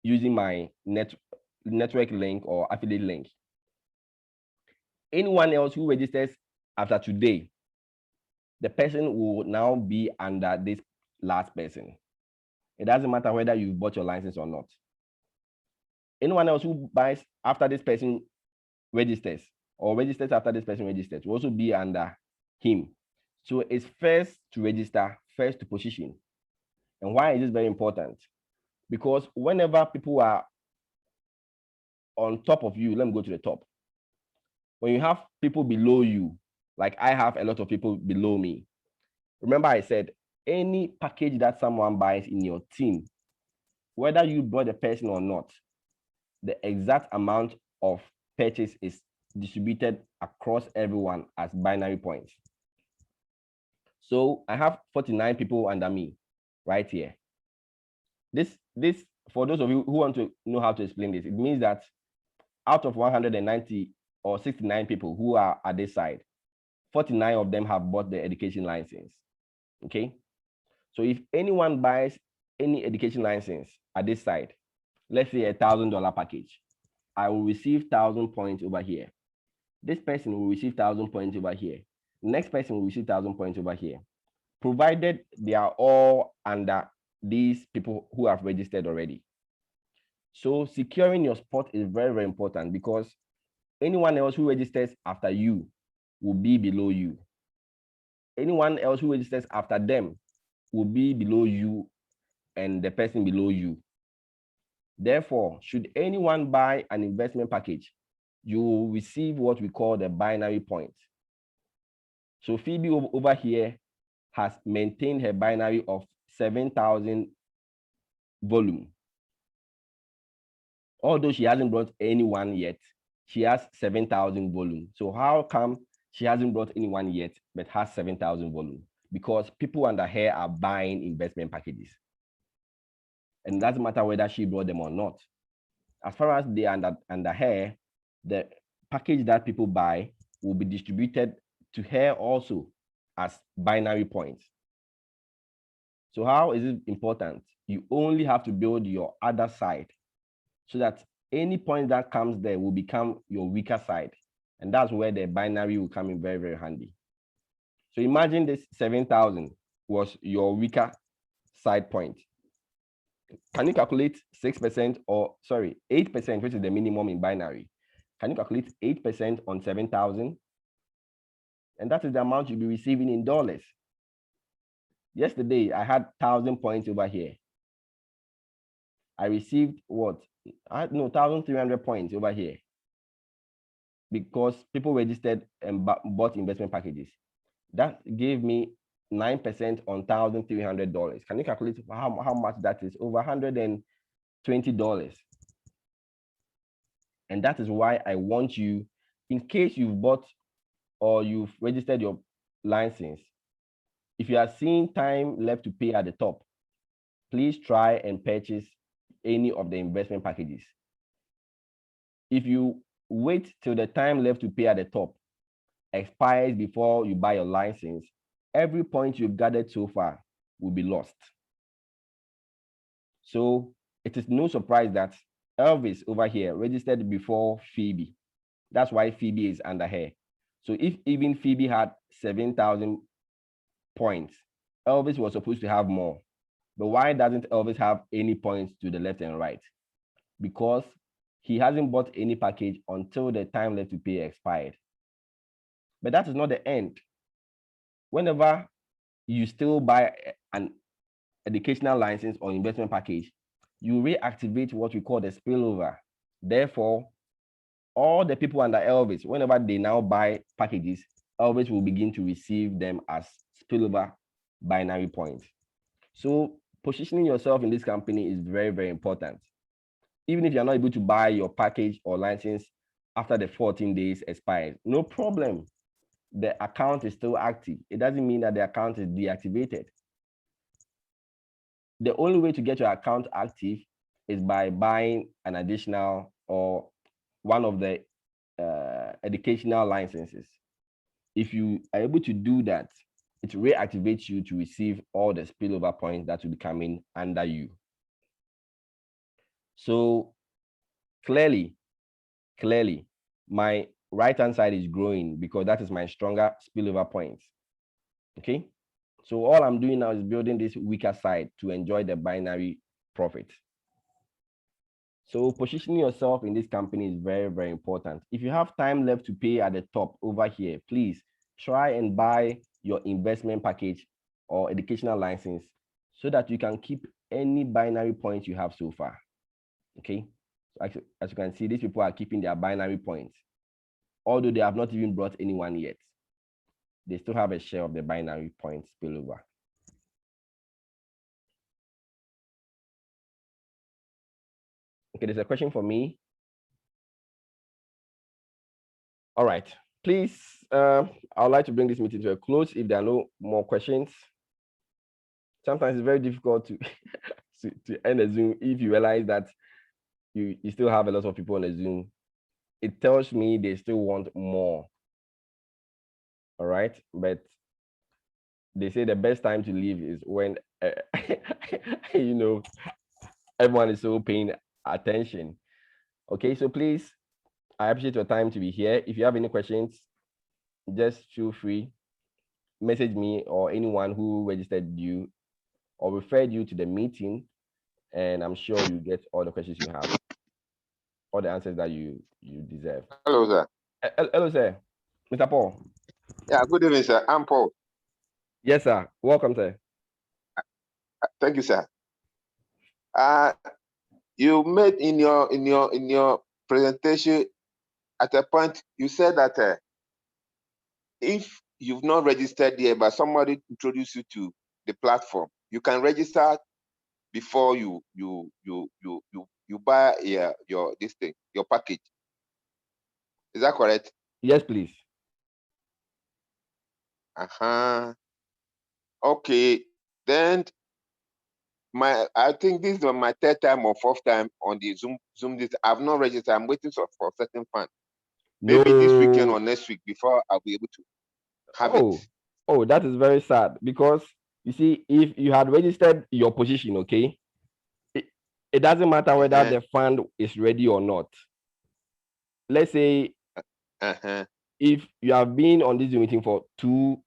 using my network link or affiliate link. Anyone else who registers after today, the person will now be under this last person. It doesn't matter whether you've bought your license or not. Anyone else who buys after this person registers or registers after this person registers will also be under him. So it's first to register, first to position. And why is this very important? Because whenever people are on top of you, let me go to the top. When you have people below you, like I have a lot of people below me, remember I said, any package that someone buys in your team, whether you bought the person or not, the exact amount of purchase is distributed across everyone as binary points. So I have 49 people under me right here. This, for those of you who want to know how to explain this, it means that out of 190 or 69 people who are at this side, 49 of them have bought the education license. Okay. So if anyone buys any education license at this side, let's say $1,000 package, I will receive 1,000 points over here. This person will receive 1,000 points over here. The next person will receive 1,000 points over here, provided they are all under these people who have registered already. So securing your spot is very, very important because anyone else who registers after you will be below you. Anyone else who registers after them will be below you and the person below you. Therefore, should anyone buy an investment package, you will receive what we call the binary point. So Phoebe over here has maintained her binary of 7,000 volume. Although she hasn't brought anyone yet, she has 7,000 volume. So how come she hasn't brought anyone yet, but has 7,000 volume? Because people under her are buying investment packages. And it doesn't matter whether she brought them or not. As far as they are under her, the package that people buy will be distributed to her also as binary points. So how is it important? You only have to build your other side so that any point that comes there will become your weaker side. And that's where the binary will come in very, very handy. So imagine this 7,000 was your weaker side point. Can you calculate 6% or sorry, 8%, which is the minimum in binary? Can you calculate 8% on 7,000? And that is the amount you'll be receiving in dollars. Yesterday, I had 1,000 points over here. I received what? I had 1,300 points over here because people registered and bought investment packages. That gave me 9% on $1,300. Can you calculate how much that is? Over $120. And that is why I want you, in case you've bought or you've registered your license, if you are seeing time left to pay at the top, please try and purchase any of the investment packages. If you wait till the time left to pay at the top expires before you buy your license, every point you've gathered so far will be lost. So it is no surprise that Elvis over here registered before Phoebe. That's why Phoebe is under her. So if even Phoebe had 7,000 points, Elvis was supposed to have more. But why doesn't Elvis have any points to the left and right? Because he hasn't bought any package until the time left to pay expired. But that is not the end. Whenever you still buy an educational license or investment package, you reactivate what we call the spillover. Therefore, all the people under Elvis, whenever they now buy packages, Elvis will begin to receive them as spillover binary points. So positioning yourself in this company is very, very important. Even if you're not able to buy your package or license after the 14 days expires, no problem. The account is still active. It doesn't mean that the account is deactivated. The only way to get your account active is by buying an additional or one of the educational licenses. If you are able to do that, it reactivates you to receive all the spillover points that will be coming under you. So clearly, my right-hand side is growing because that is my stronger spillover points. Okay. So all I'm doing now is building this weaker side to enjoy the binary profit. So positioning yourself in this company is very, very important. If you have time left to pay at the top over here, please try and buy your investment package or educational license so that you can keep any binary points you have so far. Okay. So as you can see, these people are keeping their binary points, although they have not even brought anyone yet. They still have a share of the binary points spillover. Okay, there's a question for me. All right, please, I would like to bring this meeting to a close if there are no more questions. Sometimes it's very difficult to, to end a Zoom if you realize that you still have a lot of people on the Zoom. It tells me they still want more. All right, but they say the best time to leave is when, you know, everyone is so paying attention. Okay, so please, I appreciate your time to be here. If you have any questions, just feel free, message me or anyone who registered you or referred you to the meeting, and I'm sure you get all the questions you have, all the answers that you deserve. Hello, sir. Hello, sir. Mr. Paul. Yeah, good evening, sir. I'm Paul. Yes, sir. Welcome, sir. Thank you, sir. You made in your presentation at a point you said that if you've not registered here, but somebody introduced you to the platform, you can register before you buy your this thing, your package. Is that correct? Yes, please. Okay. Then I think this is my third time or fourth time on the Zoom this. I've not registered. I'm waiting for certain fund. Maybe this weekend or next week before I'll be able to have it. Oh, that is very sad because you see, if you had registered your position, okay, it doesn't matter whether the fund is ready or not. Let's say if you have been on this meeting for 2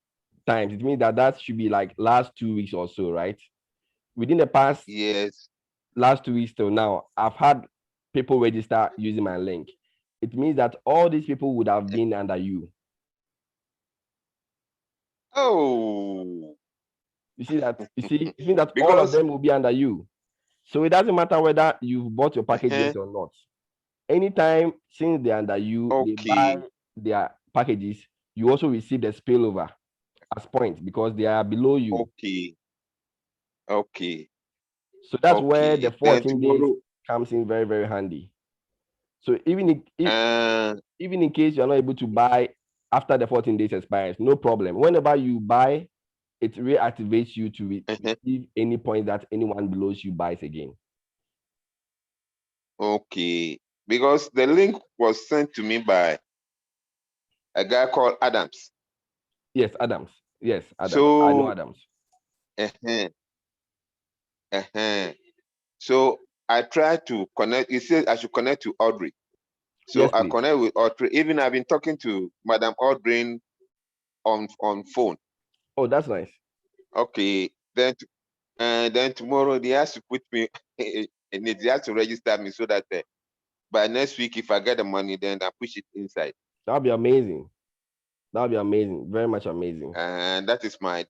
times, it means that should be like last 2 weeks or so, right? Within the past last 2 weeks till now, I've had people register using my link. It means that all these people would have been under you. Oh. You see that? It means that all of them will be under you. So it doesn't matter whether you've bought your package yet or not. Anytime since they're under you, they buy their packages, you also receive the spillover as points because they are below you. Okay. So that's where the 14 days comes in very, very handy. So even in case you're not able to buy after the 14 days expires, no problem. Whenever you buy, it reactivates you to receive any point that anyone below you buys again. Okay, because the link was sent to me by a guy called Adams. Yes, Adams. Yes, Adams. So, I know Adams. So I tried to connect. He said I should connect to Audrey. So yes, I connect with Audrey. Even I've been talking to Madam Audrey on phone. Oh, that's nice. Okay, then tomorrow they has to put me and they has to register me so that by next week, if I get the money, then I push it inside. That'll be amazing. That'll be amazing. Very much amazing. And that is my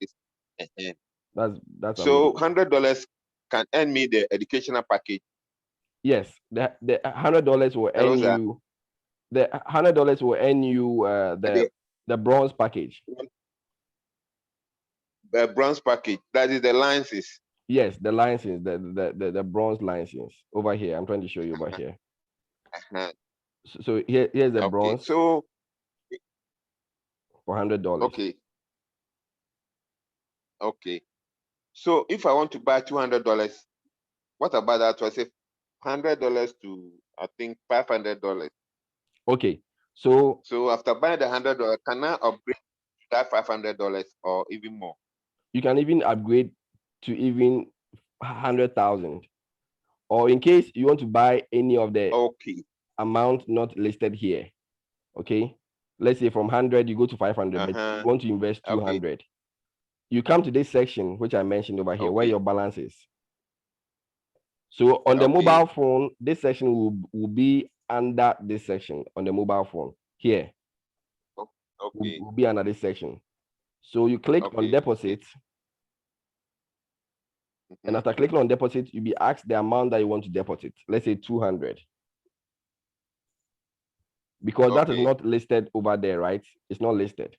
that's so $100 can earn me the educational package. Yes, the $100 will earn you The $100 will earn you the bronze package. The bronze package. That is the license. Yes, the license, the bronze license over here. I'm trying to show you over here. Uh-huh. So here's the Okay. bronze So for $100. okay. Okay. So if I want to buy $200, what about that? I say $100 to I think $500. Okay. So after buying the $100, can I upgrade to that $500 or even more? you can even upgrade to even 100,000. Or in case you want to buy any of the amount not listed here, okay? Let's say from 100 you go to 500, but you want to invest 200. You come to this section which I mentioned over here, where your balance is. So on the mobile phone, this section will be under this section on the mobile phone here. Will be under this section. So you click on deposit. And after clicking on deposit, you'll be asked the amount that you want to deposit. Let's say 200. Because that is not listed over there, right? It's not listed.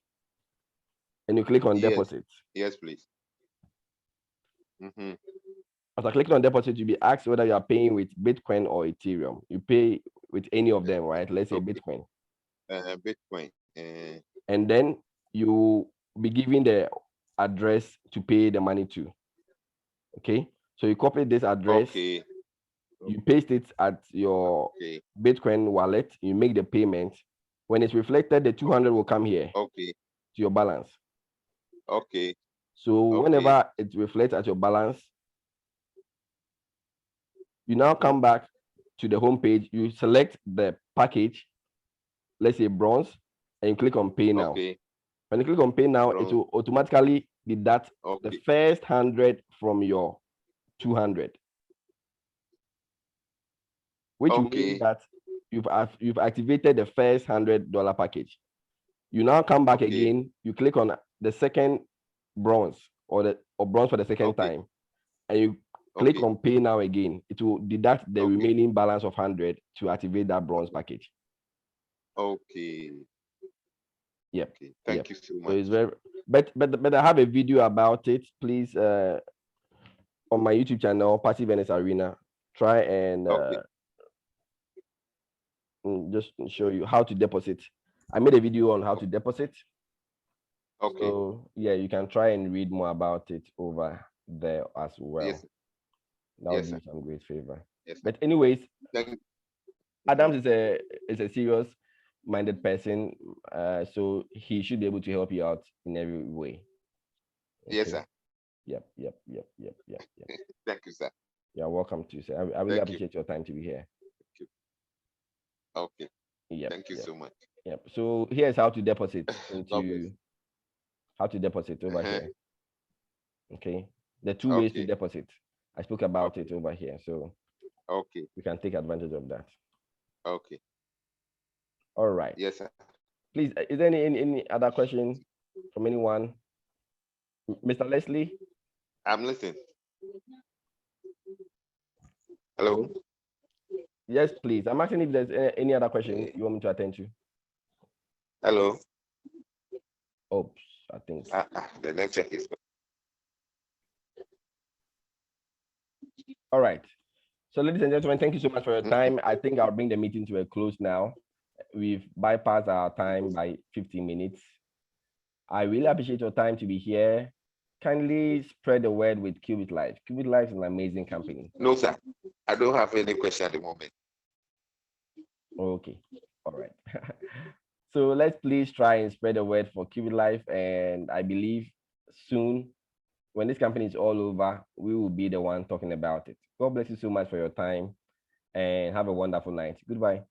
And you click on deposit. Yes, please. After clicking on deposit, you'll be asked whether you are paying with Bitcoin or Ethereum. You pay with any of them, right? Let's say Bitcoin. Bitcoin. And then you be given the address to pay the money to. Okay. So you copy this address. You paste it at your Bitcoin wallet. You make the payment. When it's reflected, the 200 will come here to your balance. So whenever it reflects at your balance, you now come back to the home page. You select the package, let's say bronze, and you click on pay now. When you click on pay now, it will automatically deduct the first 100 from your 200, which will mean that you've activated the first $100 package. You now come back again. You click on the second bronze or bronze for the second time, and you click on pay now again. It will deduct the remaining balance of 100 to activate that bronze package. Yep. Thank you so much. So it's very, but I have a video about it. Please, on my YouTube channel, Passive Earners Arena, try and just show you how to deposit. I made a video on how to deposit. So yeah, you can try and read more about it over there as well. That would do some great favor. But anyways, Adams is a serious minded person, so he should be able to help you out in every way. Yes, sir. Yep. Thank you, sir. You're welcome to, sir. I really appreciate your time to be here. Yep. Thank you so much. Yep. So here's how to deposit into over here. Okay. The two ways to deposit. I spoke about it over here, so we can take advantage of that. All right. Yes, sir. Please, is there any other question from anyone? Mr. Leslie? I'm listening. Hello? Yes, please. I'm asking if there's any other question you want me to attend to. Hello? Oops, I think. The network is... All right. So, ladies and gentlemen, thank you so much for your time. I think I'll bring the meeting to a close now. We've bypassed our time by 15 minutes. I really appreciate your time to be here. Kindly spread the word with Qubitlife. Qubitlife is an amazing company. No, sir. I don't have any question at the moment. Okay. All right. So let's please try and spread the word for Qubitlife. And I believe soon, when this company is all over, we will be the one talking about it. God bless you so much for your time and have a wonderful night. Goodbye.